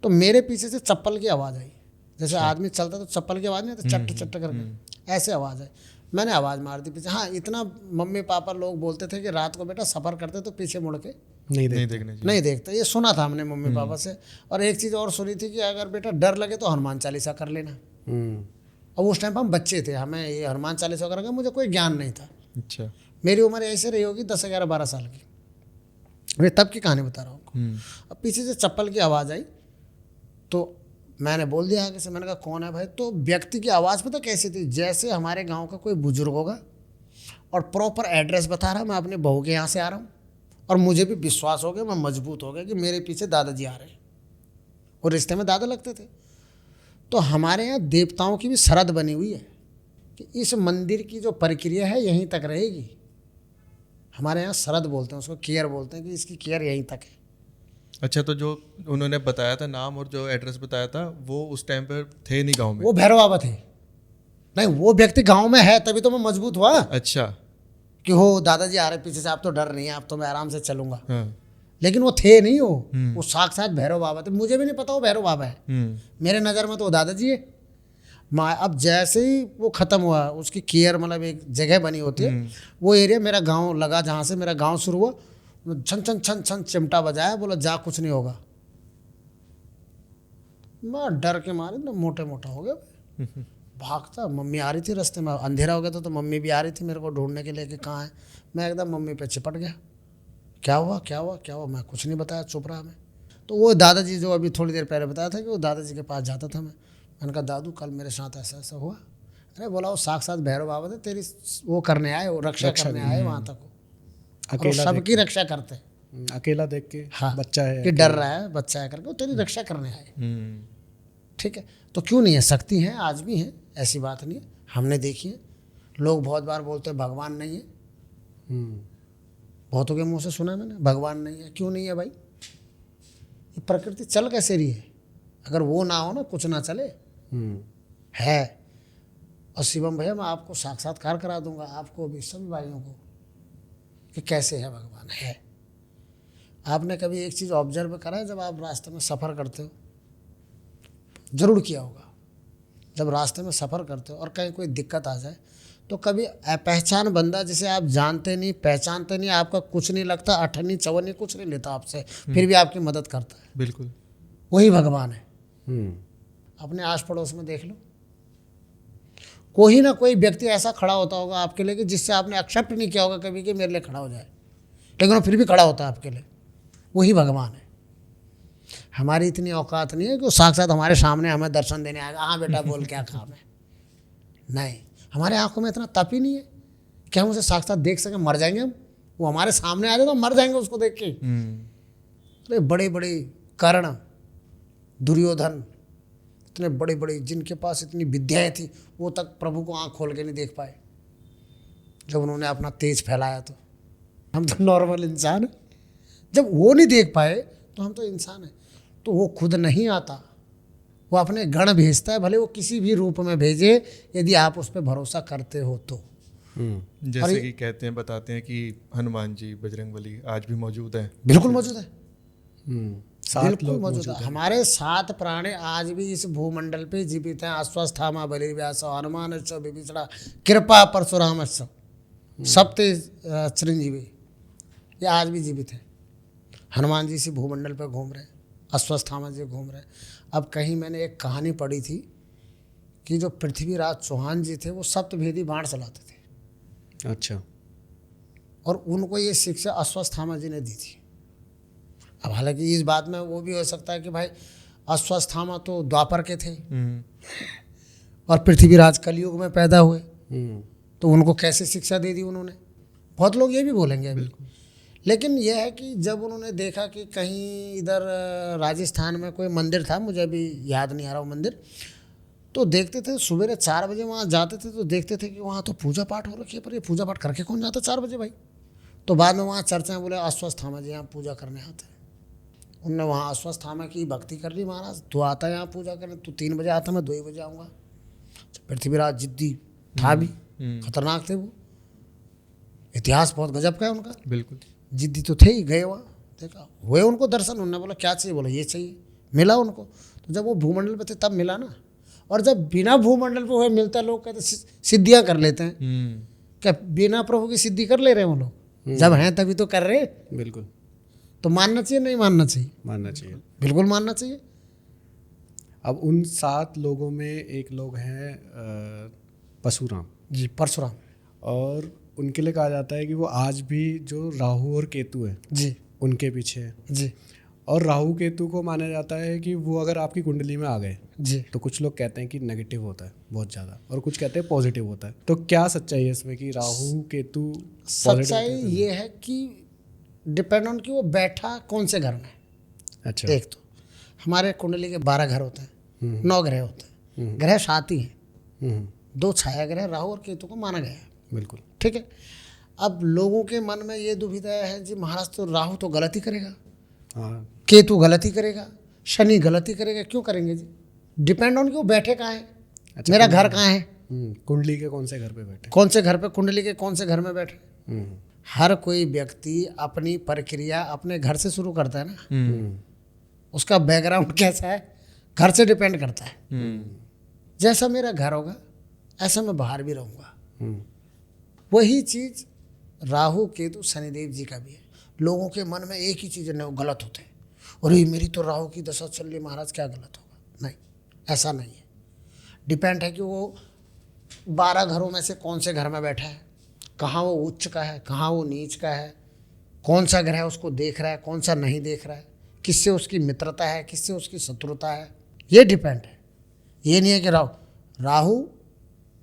तो मेरे पीछे से चप्पल की आवाज़ आई, जैसे आदमी चलता तो चप्पल की आवाज़ नहीं आती, चट्ट चट्ट करके ऐसे आवाज़ आई। मैंने आवाज़ मार दी पीछे। हाँ इतना मम्मी पापा लोग बोलते थे कि रात को बेटा सफ़र करते तो पीछे मुड़ के नहीं देखते, ये सुना था हमने मम्मी पापा से। और एक चीज़ और सुनी थी कि अगर बेटा डर लगे तो हनुमान चालीसा कर लेना। और उस टाइम पर हम बच्चे थे, हमें ये हनुमान चालीसा वगैरह का मुझे कोई ज्ञान नहीं था। अच्छा। मेरी उम्र ऐसे रही होगी 10, 11, 12 साल की, मैं तब की कहानी बता रहा हूँ। अब पीछे से चप्पल की आवाज़ आई तो मैंने बोल दिया आगे से, मैंने कहा कौन है भाई? तो व्यक्ति की आवाज़ पता कैसी थी, जैसे हमारे गांव का कोई बुजुर्ग होगा और प्रॉपर एड्रेस बता रहा, मैं अपने बहू के यहाँ से आ रहा हूँ। और मुझे भी विश्वास हो गया, मैं मजबूत हो गया कि मेरे पीछे दादाजी आ रहे हैं, और रिश्ते में दादा लगते थे। तो हमारे यहाँ देवताओं की भी शरद बनी हुई है कि इस मंदिर की जो प्रक्रिया है यहीं तक रहेगी। हमारे यहाँ शरद बोलते हैं उसको, केयर बोलते हैं कि इसकी केयर यहीं तक है। अच्छा, तो जो उन्होंने बताया था नाम और जो एड्रेस बताया था वो उस टाइम पर थे नहीं गांव में? वो भैरव बाबा थे। नहीं, वो व्यक्ति गांव में है तभी तो मैं मजबूत हुआ। अच्छा। कि हो दादाजी आ रहे पीछे से, आप तो डर नहीं है, आप तो मैं आराम से चलूंगा। हाँ। लेकिन वो थे नहीं, वो साक्षात भैरव बाबा थे। मुझे भी नहीं पता वो भैरव बाबा है, मेरे नज़र में तो वो दादाजी है। अब जैसे ही वो ख़त्म हुआ, उसकी केयर मतलब एक जगह बनी होती है, वो एरिया मेरा गांव लगा, जहाँ से मेरा गांव शुरू हुआ, छन छन छन छन चिमटा बजाया, बोला जा कुछ नहीं होगा। मैं डर के मारे ना मोटे मोटा हो गया, भागता। मम्मी आ रही थी रास्ते में, अंधेरा हो गया था तो मम्मी भी आ रही थी मेरे को ढूंढने के लिए कि कहाँ है। मैं एकदम मम्मी पे चिपट गया, क्या हुआ क्या हुआ क्या हुआ? मैं कुछ नहीं बताया, चुप रहा मैं। तो वो दादाजी जो अभी थोड़ी देर पहले बताया था कि वो दादाजी के पास जाता था मैंने कहा दादू कल मेरे साथ ऐसा ऐसा हुआ, अरे बोला वो साक्षात भैरव बाबा थे, तेरी वो करने आए, वो रक्षा करने आए वहाँ तक वो। और वो अकेला सबकी रक्षा करते हैं। अकेला देख के हाँ, बच्चा है कि डर रहा है बच्चा है करके, वो तेरी रक्षा करने आए। ठीक है, तो क्यों नहीं है, शक्ति है, आज भी है, ऐसी बात नहीं है। हमने देखी है, लोग बहुत बार बोलते हैं भगवान नहीं है, बहुतों के मुंह से सुना है मैंने, भगवान नहीं है। क्यों नहीं है भाई? ये प्रकृति चल कैसे रही है? अगर वो ना हो ना, कुछ ना चले। है। और शिवम भैया मैं आपको साक्षात्कार करा दूंगा, आपको भी, सभी भाइयों को, कि कैसे है भगवान। है। आपने कभी एक चीज़ ऑब्जर्व करा है, जब आप रास्ते में सफ़र करते हो, जरूर किया होगा, जब रास्ते में सफ़र करते हो और कहीं कोई दिक्कत आ जाए, तो कभी अपहचान बंदा जिसे आप जानते नहीं, पहचानते नहीं, आपका कुछ नहीं लगता, अठन्नी चवन्नी कुछ नहीं लेता आपसे, फिर भी आपकी मदद करता है। बिल्कुल, वही भगवान है। अपने आस पड़ोस में देख लो, कोई ना कोई व्यक्ति ऐसा खड़ा होता होगा आपके लिए कि जिससे आपने एक्सेप्ट नहीं किया होगा कभी कि मेरे लिए खड़ा हो जाए, लेकिन वो फिर भी खड़ा होता है आपके लिए। वही भगवान है। हमारी इतनी औकात नहीं है कि वो साक्षात हमारे सामने हमें दर्शन देने आएगा, हाँ बेटा बोल क्या काम है। नहीं, हमारे आंखों में इतना तप ही नहीं है कि हम उसे साक्षात देख सकें। मर जाएंगे हम, वो हमारे सामने आ जाए तो मर जाएंगे उसको देख के। अरे बड़े बड़े कर्ण, दुर्योधन, इतने बड़े बड़े जिनके पास इतनी विद्याएं थी, वो तक प्रभु को आंख खोल के नहीं देख पाए जब उन्होंने अपना तेज फैलाया। तो हम तो नॉर्मल इंसान हैं, जब वो नहीं देख पाए तो हम तो इंसान हैं। तो वो खुद नहीं आता, वो अपने गण भेजता है, भले वो किसी भी रूप में भेजे, यदि आप उस पर भरोसा करते हो तो। जैसे कि कहते हैं, बताते हैं कि हनुमान जी, बजरंगबली आज भी मौजूद हैं। बिल्कुल मौजूद है, 7 बिल्कुल लोग मौजूद है। हमारे 7 प्राणी आज भी इस भूमंडल पे जीवित हैं। अश्वस्थामा बलिव्यास हनुमान विभीषण कृपा परशुराम सप्त चिरंजीवी, ये आज भी जीवित हैं। हनुमान जी इसी भूमंडल पे घूम रहे हैं, अश्वस्थामा जी घूम रहे हैं। अब कहीं मैंने एक कहानी पढ़ी थी कि जो पृथ्वीराज चौहान जी थे, वो सप्तभेदी बाण चलाते थे। अच्छा। और उनको ये शिक्षा अश्वस्थामा जी ने दी थी। अब हालांकि इस बात में वो भी हो सकता है कि भाई अश्वस्थामा तो द्वापर के थे और पृथ्वीराज कलयुग में पैदा हुए, तो उनको कैसे शिक्षा दे दी उन्होंने। बहुत लोग ये भी बोलेंगे अभी। लेकिन यह है कि जब उन्होंने देखा कि कहीं इधर राजस्थान में कोई मंदिर था, मुझे अभी याद नहीं आ रहा वो मंदिर, तो देखते थे सुबह 4 बजे वहाँ जाते थे, तो देखते थे कि वहाँ तो पूजा पाठ हो रखी है, पर ये पूजा पाठ करके कौन जाता 4 बजे भाई। तो बाद में वहाँ चर्चाएं, बोले अश्वस्थामा जी यहाँ पूजा करने आते हैं। उनने वहाँ अश्वस्थामा की भक्ति कर ली। महाराज तू आता है यहाँ पूजा करने, तू 3 बजे आता, मैं 2 बजे आऊँगा। पृथ्वीराज जिद्दी था भी, खतरनाक थे वो, इतिहास बहुत गजब का है उनका। बिल्कुल, जिद्दी तो थे ही। गए वहाँ, देखा, हुए उनको दर्शन, उन्होंने बोला क्या चाहिए, बोला ये चाहिए, मिला उनको। तो जब वो भूमंडल पे थे तब मिला ना। और जब बिना भूमंडल पे हुए मिलता, लोग कहते सिद्धियाँ कर लेते हैं। क्या बिना प्रभु की सिद्धि कर ले रहे हैं वो लोग? जब हैं तभी तो कर रहे हैं। बिल्कुल। तो मानना चाहिए नहीं मानना चाहिए? मानना चाहिए, बिल्कुल मानना चाहिए। अब उन 7 लोगों में एक लोग हैं परशुराम जी, परशुराम। और उनके लिए कहा जाता है कि वो आज भी जो राहु और केतु है जी, उनके पीछे है। जी, और राहु केतु को माना जाता है कि वो अगर आपकी कुंडली में आ गए जी, तो कुछ लोग कहते हैं कि नेगेटिव होता है बहुत ज़्यादा, और कुछ कहते हैं पॉजिटिव होता है। तो क्या सच्चाई है इसमें कि राहु केतु positive सच्चाई होते हैं? ये है कि डिपेंड ऑन कि वो बैठा कौन से घर में। अच्छा। एक तो हमारे कुंडली के 12 घर होते हैं, 9 ग्रह होते हैं। ग्रह 7 ही हैं, 2 छाया ग्रह राहु और केतु को माना गया है। बिल्कुल। ठीक है। अब लोगों के मन में ये दुविधा है जी, महाराज तो राहु तो गलती करेगा, हाँ। केतु गलती करेगा, शनि गलती करेगा। क्यों करेंगे जी? डिपेंड ऑन कि वो बैठे कहाँ हैं। अच्छा, मेरा घर कहाँ है, कुंडली के कौन से घर पे बैठे, कौन से घर पे, कुंडली के कौन से घर में बैठे। हर कोई व्यक्ति अपनी प्रक्रिया अपने घर से शुरू करता है ना। उसका बैकग्राउंड कैसा है घर से डिपेंड करता है। जैसा मेरा घर होगा ऐसा मैं बाहर भी रहूँगा। वही चीज़ राहु केतु शनिदेव जी का भी है। लोगों के मन में एक ही चीज़ है, वो गलत होते हैं। और ये मेरी तो राहु की दशा चल रही, महाराज क्या गलत होगा? नहीं, ऐसा नहीं है। डिपेंड है कि वो 12 घरों में से कौन से घर में बैठा है, कहाँ वो उच्च का है, कहाँ वो नीच का है, कौन सा ग्रह उसको देख रहा है, कौन सा नहीं देख रहा है, किससे उसकी मित्रता है, किससे उसकी शत्रुता है, ये डिपेंड है। ये नहीं है कि राहु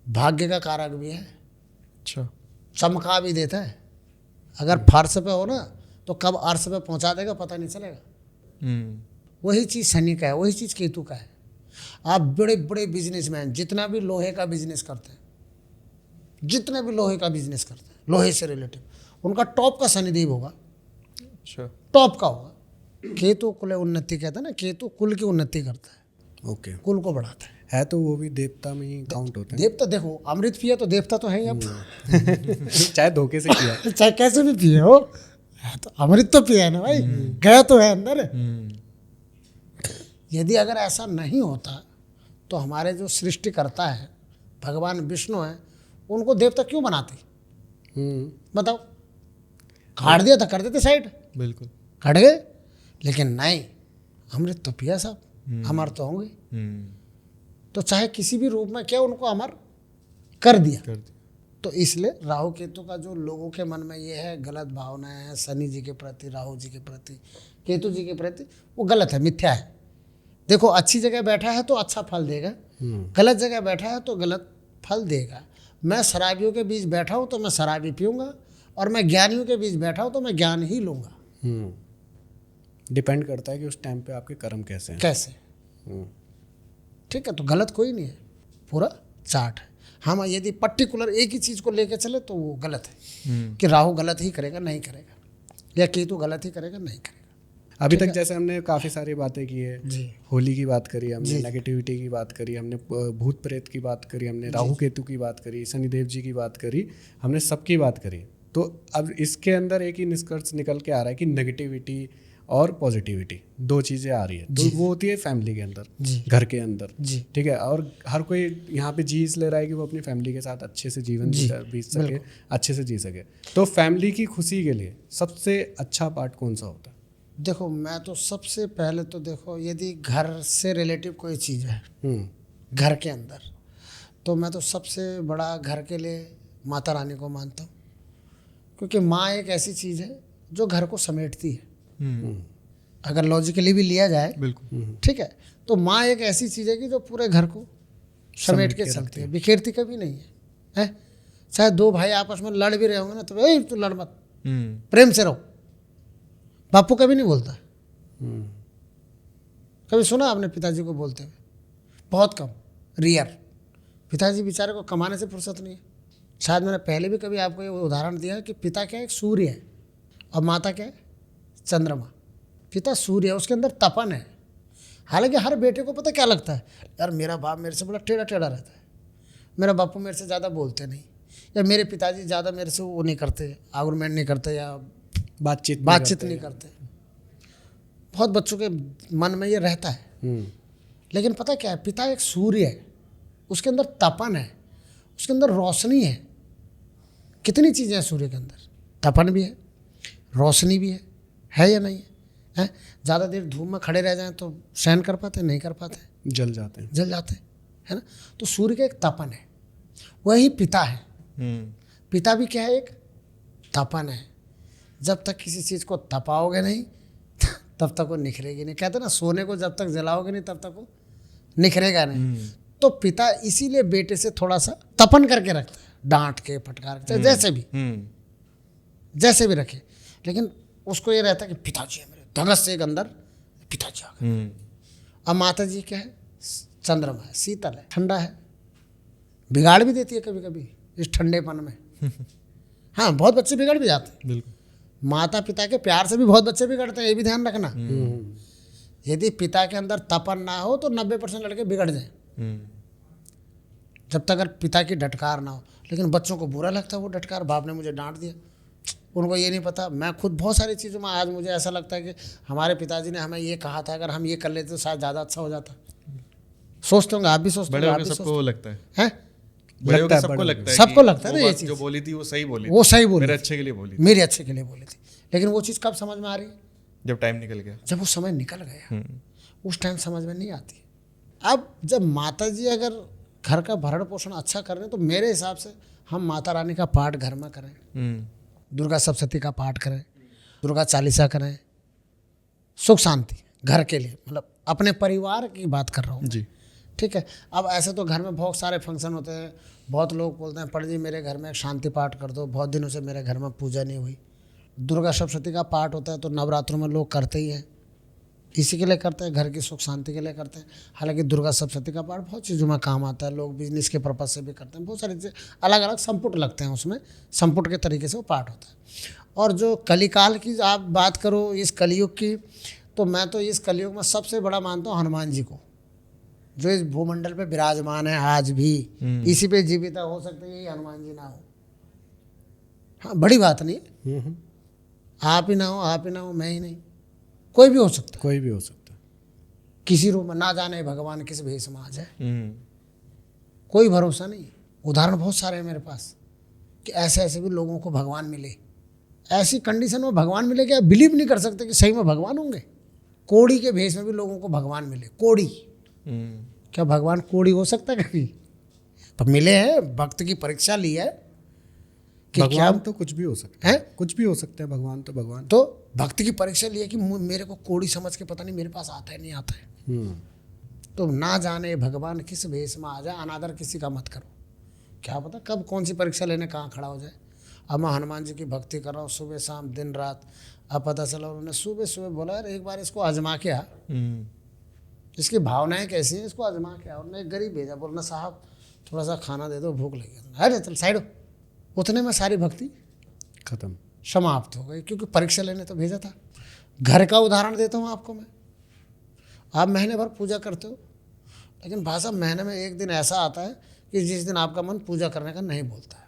भाग्य का कारक भी है, अच्छा। चमका भी देता है। अगर फर्श पे हो ना तो कब अर्श पे पहुंचा देगा पता नहीं चलेगा। वही चीज़ शनि का है, वही चीज़ केतु का है। आप बड़े बड़े बिजनेसमैन जितना भी लोहे का बिजनेस करते हैं, जितने भी लोहे का बिजनेस करते हैं, लोहे से रिलेटेड, उनका टॉप का शनिदेव होगा, अच्छा। टॉप का होगा। केतु कुल उन्नति कहता है ना, केतु कुल की उन्नति करता है, ओके। कुल को बढ़ाता है तो वो भी देवता में ही काउंट होता है। देवता देखो, अमृत पिए तो देवता तो है ही अब। चाहे धोखे से किया। चाहे कैसे भी पिए हो, तो अमृत तो पिया है ना भाई, गया तो है अंदर। यदि अगर ऐसा नहीं होता तो हमारे जो सृष्टि करता है भगवान विष्णु है, उनको देवता क्यों बनाते? बताओ, काट दिया था, कर देते साइड, बिल्कुल कट गए। लेकिन नहीं, अमृत तो पिया साहब, अमर तो होंगे। तो चाहे किसी भी रूप में क्या, उनको अमर कर दिया। तो इसलिए राहु केतु का जो लोगों के मन में ये है गलत भावनाएं हैं शनि जी के प्रति, राहु जी के प्रति, केतु जी के प्रति, वो गलत है, मिथ्या है। देखो, अच्छी जगह बैठा है तो अच्छा फल देगा, गलत जगह बैठा है तो गलत फल देगा। मैं शराबियों के बीच बैठा हूँ तो मैं शराबी पीऊँगा, और मैं ज्ञानियों के बीच बैठा हूँ तो मैं ज्ञान ही लूँगा। डिपेंड करता है कि उस टाइम पे आपके कर्म कैसे हैं। कैसे, ठीक है। तो गलत कोई नहीं है, पूरा चार्ट है। हम यदि पर्टिकुलर एक ही चीज़ को लेके चले तो वो गलत है, कि राहु गलत ही करेगा, नहीं करेगा, या केतु गलत ही करेगा, नहीं करेगा। अभी तक जैसे हमने काफ़ी सारी बातें की है, जी, होली की बात करी हमने, नेगेटिविटी की बात करी हमने, भूत प्रेत की बात करी हमने, राहु केतु की बात करी, शनिदेव जी की बात करी हमने, सबकी बात करी। तो अब इसके अंदर एक ही निष्कर्ष निकल के आ रहा है कि नेगेटिविटी और पॉजिटिविटी दो चीज़ें आ रही है। तो वो होती है फैमिली के अंदर, घर के अंदर, ठीक है। और हर कोई यहाँ पे जी इसलिए रहा है कि वो अपनी फैमिली के साथ अच्छे से जीवन बीत सके, अच्छे से जी सके। तो फैमिली की खुशी के लिए सबसे अच्छा पार्ट कौन सा होता है? देखो, मैं तो सबसे पहले तो देखो, यदि घर से रिलेटिव कोई चीज़ है घर के अंदर, तो मैं तो सबसे बड़ा घर के लिए माता रानी को मानता हूँ। क्योंकि माँ एक ऐसी चीज़ है जो घर को समेटती है। अगर लॉजिकली भी लिया जाए, बिल्कुल, ठीक है, तो माँ एक ऐसी चीज़ है कि जो पूरे घर को समेट के चलती है, बिखेरती कभी नहीं है। चाहे दो भाई आपस में लड़ भी रहे होंगे ना, तो ए तू लड़ मत, प्रेम से रहो। बापू कभी नहीं बोलता। कभी सुना आपने पिताजी को बोलते हुए? बहुत कम, रेयर। पिताजी बेचारे को कमाने से फुर्सत नहीं है। शायद मैंने पहले भी कभी आपको ये उदाहरण दिया है कि पिता क्या है, एक सूर्य है, और माता क्या है, चंद्रमा। पिता सूर्य है, उसके अंदर तपन है। हालांकि हर बेटे को पता क्या लगता है, यार मेरा बाप मेरे से बड़ा टेढ़ा टेढ़ा रहता है, मेरा बापू मेरे से ज़्यादा बोलते नहीं, या मेरे पिताजी ज़्यादा मेरे से वो नहीं करते, आर्गुमेंट नहीं करते, या बातचीत नहीं करते। बहुत बच्चों के मन में ये रहता है। लेकिन पता क्या है, पिता एक सूर्य है, उसके अंदर तपन है, उसके अंदर रोशनी है। कितनी चीज़ें हैं सूर्य के अंदर, तपन भी है, रोशनी भी है या नहीं है? ज़्यादा देर धूप में खड़े रह जाएं तो सहन कर पाते, नहीं कर पाते, जल जाते हैं, है ना। तो सूर्य का एक तपन है, वही पिता है। पिता भी क्या है, एक तपन है। जब तक किसी चीज़ को तपाओगे नहीं तब तक वो निखरेगी नहीं। कहते ना, सोने को जब तक जलाओगे नहीं तब तक वो निखरेगा नहीं। तो पिता इसीलिए बेटे से थोड़ा सा तपन करके रखता है, डांट के, फटकार के, जैसे भी रखे। लेकिन उसको ये रहता है कि पिताजी है मेरे, धगस से एक अंदर पिताजी आ गए। अब माता जी क्या है, चंद्रमा है, शीतल है, ठंडा है, बिगाड़ भी देती है कभी कभी इस ठंडेपन में। हाँ, बहुत बच्चे बिगड़ भी जाते हैं। बिल्कुल, माता पिता के प्यार से भी बहुत बच्चे बिगड़ते हैं, ये भी ध्यान रखना। यदि पिता के अंदर तपन ना हो तो 90% लड़के बिगड़ जाएं, जब तक अगर पिता की डटकार ना हो। लेकिन बच्चों को बुरा लगता है वो डटकार, बाप ने मुझे डांट दिया, उनको ये नहीं पता। मैं खुद बहुत सारी चीज़ों में आज मुझे ऐसा लगता है कि हमारे पिताजी ने हमें ये कहा था, अगर हम ये कर लेते तो शायद ज़्यादा अच्छा हो जाता। सोचते होंगे, आप भी सोचते बड़े होंगे, होकर सबको लगता है, सबको लगता है, सबको लगता है कि ना, ये बात चीज़ जो बोली थी वो सही बोली, मेरे अच्छे के लिए बोली, मेरे अच्छे के लिए बोली थी। लेकिन वो चीज़ कब समझ में आ रही है, जब टाइम निकल गया, जब वो समय निकल गया, उस टाइम समझ में नहीं आती। अब जब माता जी अगर घर का भरण पोषण अच्छा कर रहे हैं तो मेरे हिसाब से हम माता रानी का पाठ घर में करें, दुर्गा सप्तशती का पाठ करें, दुर्गा चालीसा करें, सुख शांति घर के लिए, मतलब अपने परिवार की बात कर रहा हूँ जी। ठीक है। अब ऐसे तो घर में बहुत सारे फंक्शन होते हैं, बहुत लोग बोलते हैं पंडित जी मेरे घर में एक शांति पाठ कर दो, बहुत दिनों से मेरे घर में पूजा नहीं हुई। दुर्गा सप्तशती का पाठ होता है तो नवरात्रों में लोग करते ही हैं, इसी के लिए करते हैं, घर की सुख शांति के लिए करते हैं। हालांकि दुर्गा सप्तशती का पाठ बहुत चीज़ों में काम आता है, लोग बिजनेस के पर्पज से भी करते हैं, बहुत सारी चीज़ें अलग अलग संपुट लगते हैं उसमें, संपुट के तरीके से वो पाठ होता है। और जो कलिकाल की आप बात करो, इस कलयुग की, तो मैं तो इस कलयुग में सबसे बड़ा मानता हूँ हनुमान जी को, जो इस भूमंडल पे विराजमान है आज भी, इसी पे जीवित हो सकते हैं, यही हनुमान जी ना हो। हाँ, बड़ी बात नहीं, आप ही ना हो, आप ही ना हो, मैं ही नहीं, कोई भी हो सकता है, कोई भी हो सकता है। किसी रूप में, ना जाने भगवान किस भेष में आ जाए, कोई भरोसा नहीं। उदाहरण बहुत सारे हैं मेरे पास कि ऐसे ऐसे भी लोगों को भगवान मिले, ऐसी कंडीशन में भगवान मिले कि आप बिलीव नहीं कर सकते कि सही में भगवान होंगे। कोड़ी के भेष में भी लोगों को भगवान मिले, कोड़ी। क्या भगवान कोड़ी हो सकता है कभी? पर मिले हैं, भक्त की परीक्षा ली है कि क्या भगवान तो कुछ भी हो सकता है, कुछ भी हो सकता है, भगवान तो भगवान। तो भक्त की परीक्षा ली है कि मेरे को कोड़ी समझ के पता नहीं मेरे पास आता है नहीं आता है। तो ना जाने भगवान किस भेष में आ जाए, अनादर किसी का मत करो, क्या पता कब कौन सी परीक्षा लेने कहाँ खड़ा हो जाए। अब मैं हनुमान जी की भक्ति कर रहा हूँ सुबह शाम दिन रात, अब पता चला उन्होंने सुबह सुबह बोला यार एक बार इसको आजमा के आ, इसकी भावनाएं कैसी हैं, इसको आजमा के आ। उन्होंने एक गरीब भेजा, बोलना साहब थोड़ा सा खाना दे दो, भूख लगी। अरे चल साइड हो, उतने में सारी भक्ति खत्म, समाप्त हो गई, क्योंकि परीक्षा लेने तो भेजा था। घर का उदाहरण देता हूँ आपको मैं, आप महीने भर पूजा करते हो, लेकिन भाई साहब महीने में एक दिन ऐसा आता है कि जिस दिन आपका मन पूजा करने का नहीं बोलता है,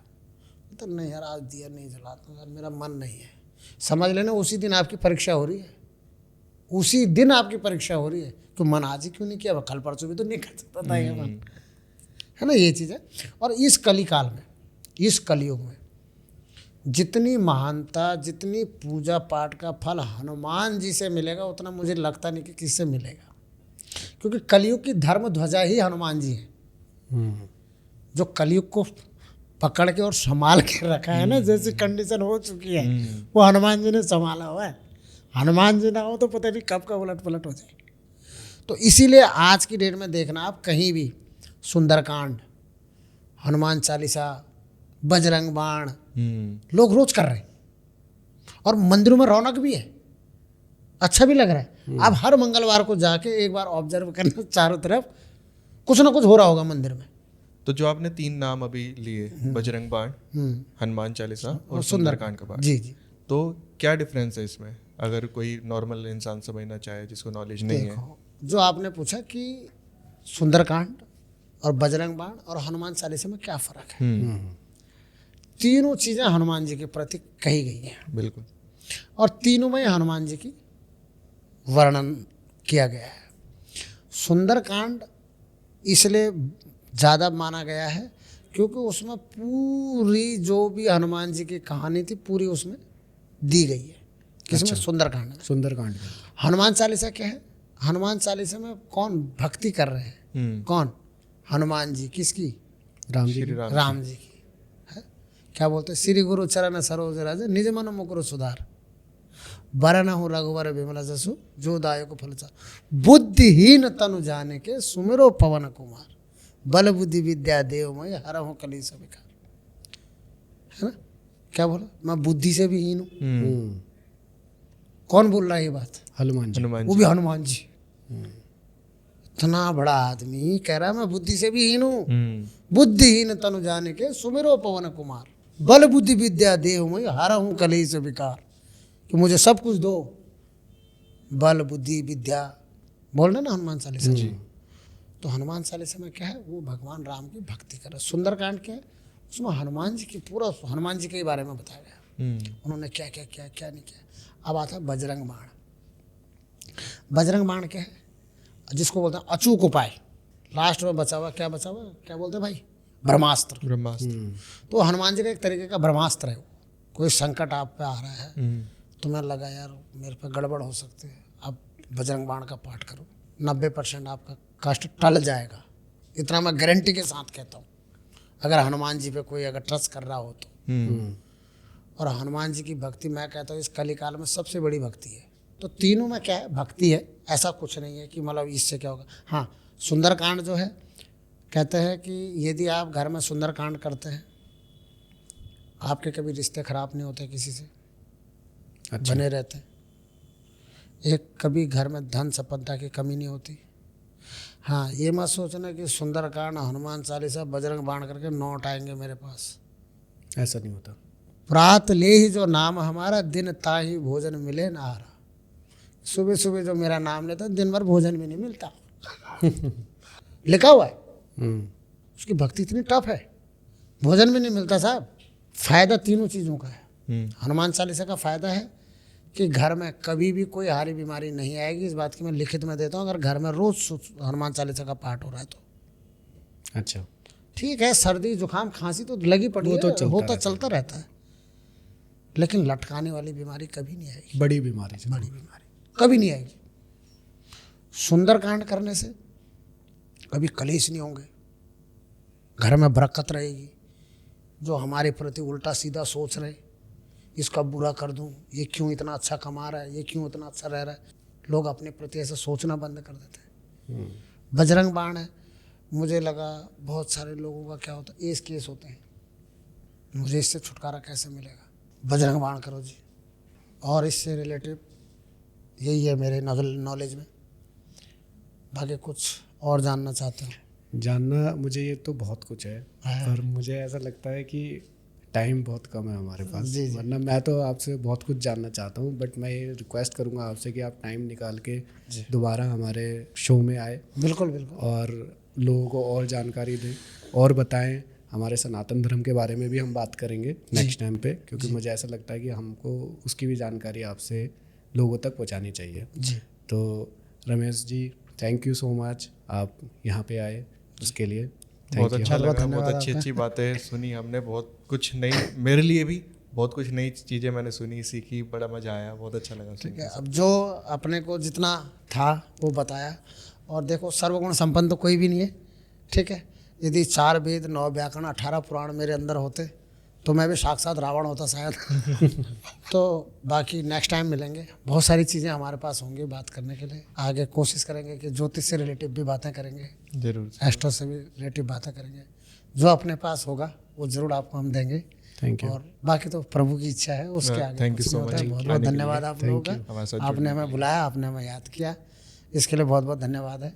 तो नहीं यार आज दिया नहीं जलाता यार, मेरा मन नहीं है। समझ लेना उसी दिन आपकी परीक्षा हो रही है, उसी दिन आपकी परीक्षा हो रही है कि मन आज ही क्यों नहीं किया, कल परसों भी तो नहीं कर सकता था ये मन, है ना, ये चीज़ है। और इस कलिकाल में, इस कलयुग में जितनी महानता, जितनी पूजा पाठ का फल हनुमान जी से मिलेगा, उतना मुझे लगता नहीं कि किससे मिलेगा, क्योंकि कलयुग की धर्म ध्वजा ही हनुमान जी है। जो कलयुग को पकड़ के और संभाल के रखा है ना, जैसी कंडीशन हो चुकी है वो हनुमान जी ने संभाला हुआ है। हनुमान जी ना हो तो पता नहीं कब का उलट पलट हो जाए। तो इसीलिए आज की डेट में देखना आप कहीं भी सुंदरकांड, हनुमान चालीसा, बजरंग बाण लोग रोज कर रहे हैं, और मंदिरों में रौनक भी है, अच्छा भी लग रहा है। आप हर मंगलवार को जाके एक बार ऑब्जर्व करना, चारों तरफ कुछ ना कुछ हो रहा होगा मंदिर में। तो जो आपने 3 नाम अभी लिए, बजरंग बाण, हनुमान चालीसा और सुंदरकांड का पाठ, जी जी, तो क्या डिफरेंस है इसमें, अगर कोई नॉर्मल इंसान समझना चाहे जिसको नॉलेज नहीं है? जो आपने पूछा कि सुंदरकांड और बजरंग बाण और हनुमान चालीसा में क्या फर्क है, तीनों चीजें हनुमान जी के प्रति कही गई हैं, बिल्कुल, और तीनों में हनुमान जी की वर्णन किया गया है। सुंदरकांड इसलिए ज़्यादा माना गया है क्योंकि उसमें पूरी जो भी हनुमान जी की कहानी थी पूरी उसमें दी गई है। किसमें? अच्छा। सुंदरकांड में। सुंदरकांड में। हनुमान चालीसा क्या है? हनुमान चालीसा में कौन भक्ति कर रहे हैं? कौन? हनुमान जी। किसकी? राम जी। राम जी की है? क्या बोलते हैं? श्री गुरु चरण सरोज रज निज मन मुकुर सुधार बरन हूँ रघुवर विमल जसु जो दायक फल चार बुद्धिहीन तनु जाने के सुमिरो पवन कुमार बल बुद्धि विद्या देवमय हरहु कलेश विकार। है ना? क्या बोला? मैं बुद्धि से भी हीन हूँ। कौन बोल रहा है ये बात? हनुमान जी। वो भी हनुमान जी। इतना बड़ा आदमी कह रहा है मैं बुद्धि से भी हीन हूँ। बुद्धिहीन तनु जाने के सुमिरो पवन कुमार बल बुद्धि विद्या देवमय हरहु कलेश विकार, कि मुझे सब कुछ दो, बल बुद्धि विद्या बोलना ना हनुमान चालीसा जी। तो हनुमान चालीसा में क्या है? वो भगवान राम की भक्ति कर रहे। सुंदरकांड क्या है? उसमें हनुमान जी की पूरा हनुमान जी के बारे में बताया गया, उन्होंने क्या क्या किया, क्या नहीं किया। अब आता है बजरंग बाण। बजरंग बाण क्या है? जिसको बोलते हैं अचूक उपाय, लास्ट में बचा हुआ, क्या बचा हुआ, क्या बोलते हैं भाई? ब्रह्मास्त्र। ब्रह्मास्त्र। तो हनुमान जी का एक तरीके का ब्रह्मास्त्र है। कोई संकट आप पे आ रहा है, तुम्हें लगा यार मेरे पे गड़बड़ हो सकती है, अब बजरंग बाण का पाठ करो, 90% आपका कष्ट टल जाएगा। इतना मैं गारंटी के साथ कहता हूँ, अगर हनुमान जी पे कोई अगर ट्रस्ट कर रहा हो तो। और हनुमान जी की भक्ति मैं कहता हूँ इस कलिकाल में सबसे बड़ी भक्ति है। तो तीनों में क्या है? भक्ति है, ऐसा कुछ नहीं है कि मतलब इससे क्या होगा। हाँ, सुंदरकांड जो है, कहते हैं कि यदि आप घर में सुंदरकांड करते हैं, आपके कभी रिश्ते खराब नहीं होते किसी से, अच्छा। बने रहते हैं। एक कभी घर में धन संपदा की कमी नहीं होती। हाँ, ये मत सोचना कि सुंदरकांड, हनुमान चालीसा, बजरंग बाण करके नोट आएंगे मेरे पास। ऐसा नहीं होता। प्रात ले ही जो नाम हमारा, दिन ताही भोजन मिले ना हारा। सुबह सुबह जो मेरा नाम लेता, दिन भर भोजन भी नहीं मिलता। लिखा हुआ है, उसकी भक्ति इतनी टफ है, भोजन भी नहीं मिलता साहब। फायदा तीनों चीज़ों का है। हनुमान चालीसा का फायदा है कि घर में कभी भी कोई हारी बीमारी नहीं आएगी। इस बात की मैं लिखित में देता हूँ, अगर घर में रोज हनुमान चालीसा का पाठ हो रहा है तो। अच्छा। ठीक है, सर्दी जुकाम खांसी तो लगी पड़ी वो है, तो चलता होता रहता चलता रहता है, लेकिन लटकाने वाली बीमारी कभी नहीं आएगी। बड़ी बीमारी से। बड़ी बीमारी कभी नहीं आएगी। सुंदरकांड करने से कभी कलेश नहीं होंगे, घर में बरकत रहेगी। जो हमारे प्रति उल्टा सीधा सोच रहे, इसका बुरा कर दूं, ये क्यों इतना अच्छा कमा रहा है, ये क्यों इतना अच्छा रह रहा है, लोग अपने प्रति ऐसा सोचना बंद कर देते हैं। बजरंग बाण है, मुझे लगा बहुत सारे लोगों का क्या होता है, एस केस होते हैं, मुझे इससे छुटकारा कैसे मिलेगा, बजरंग बाण करो जी। और इससे रिलेटिव यही है मेरे नॉलेज में। बाकी कुछ और जानना चाहते हो? जानना मुझे ये तो बहुत कुछ है, पर मुझे ऐसा लगता है कि टाइम बहुत कम है हमारे पास। जी। वरना मैं तो आपसे बहुत कुछ जानना चाहता हूँ, बट मैं ये रिक्वेस्ट करूँगा आपसे कि आप टाइम निकाल के दोबारा हमारे शो में आए बिल्कुल बिल्कुल। और लोगों को और जानकारी दें और बताएं। हमारे सनातन धर्म के बारे में भी हम बात करेंगे नेक्स्ट टाइम पे, क्योंकि मुझे ऐसा लगता है कि हमको उसकी भी जानकारी आपसे लोगों तक पहुँचानी चाहिए जी। तो Ramesh ji, thank you so much, आप यहाँ पे आए उसके लिए। बहुत अच्छा बहुत लगा, धन्यवाद बहुत अच्छी आपका। अच्छी बातें सुनी हमने, बहुत कुछ नई, मेरे लिए भी बहुत कुछ नई चीज़ें मैंने सुनी, सीखी, बड़ा मज़ा आया, बहुत अच्छा लगा सुन ठीक है, के। अब जो अपने को जितना था वो बताया। और देखो, सर्वगुण संपन्न तो कोई भी नहीं है, ठीक है। यदि 4 वेद 9 व्याकरण 18 पुराण मेरे अंदर होते तो मैं भी साक्षात रावण होता शायद। तो बाकी नेक्स्ट टाइम मिलेंगे, बहुत सारी चीज़ें हमारे पास होंगी बात करने के लिए। आगे कोशिश करेंगे कि ज्योतिष से रिलेटिव भी बातें करेंगे, जरूर। एस्ट्रो से भी रिलेटिव बातें करेंगे। जो अपने पास होगा वो जरूर आपको हम देंगे। Thank you. और बाकी तो प्रभु की इच्छा है, उसके आगे Thank you कुछ so नहीं होता है। much बहुत बहुत आने के लिए। धन्यवाद आप लोगों हमारे साथ का, आपने हमें बुलाया, आपने हमें याद किया, इसके लिए बहुत बहुत धन्यवाद है।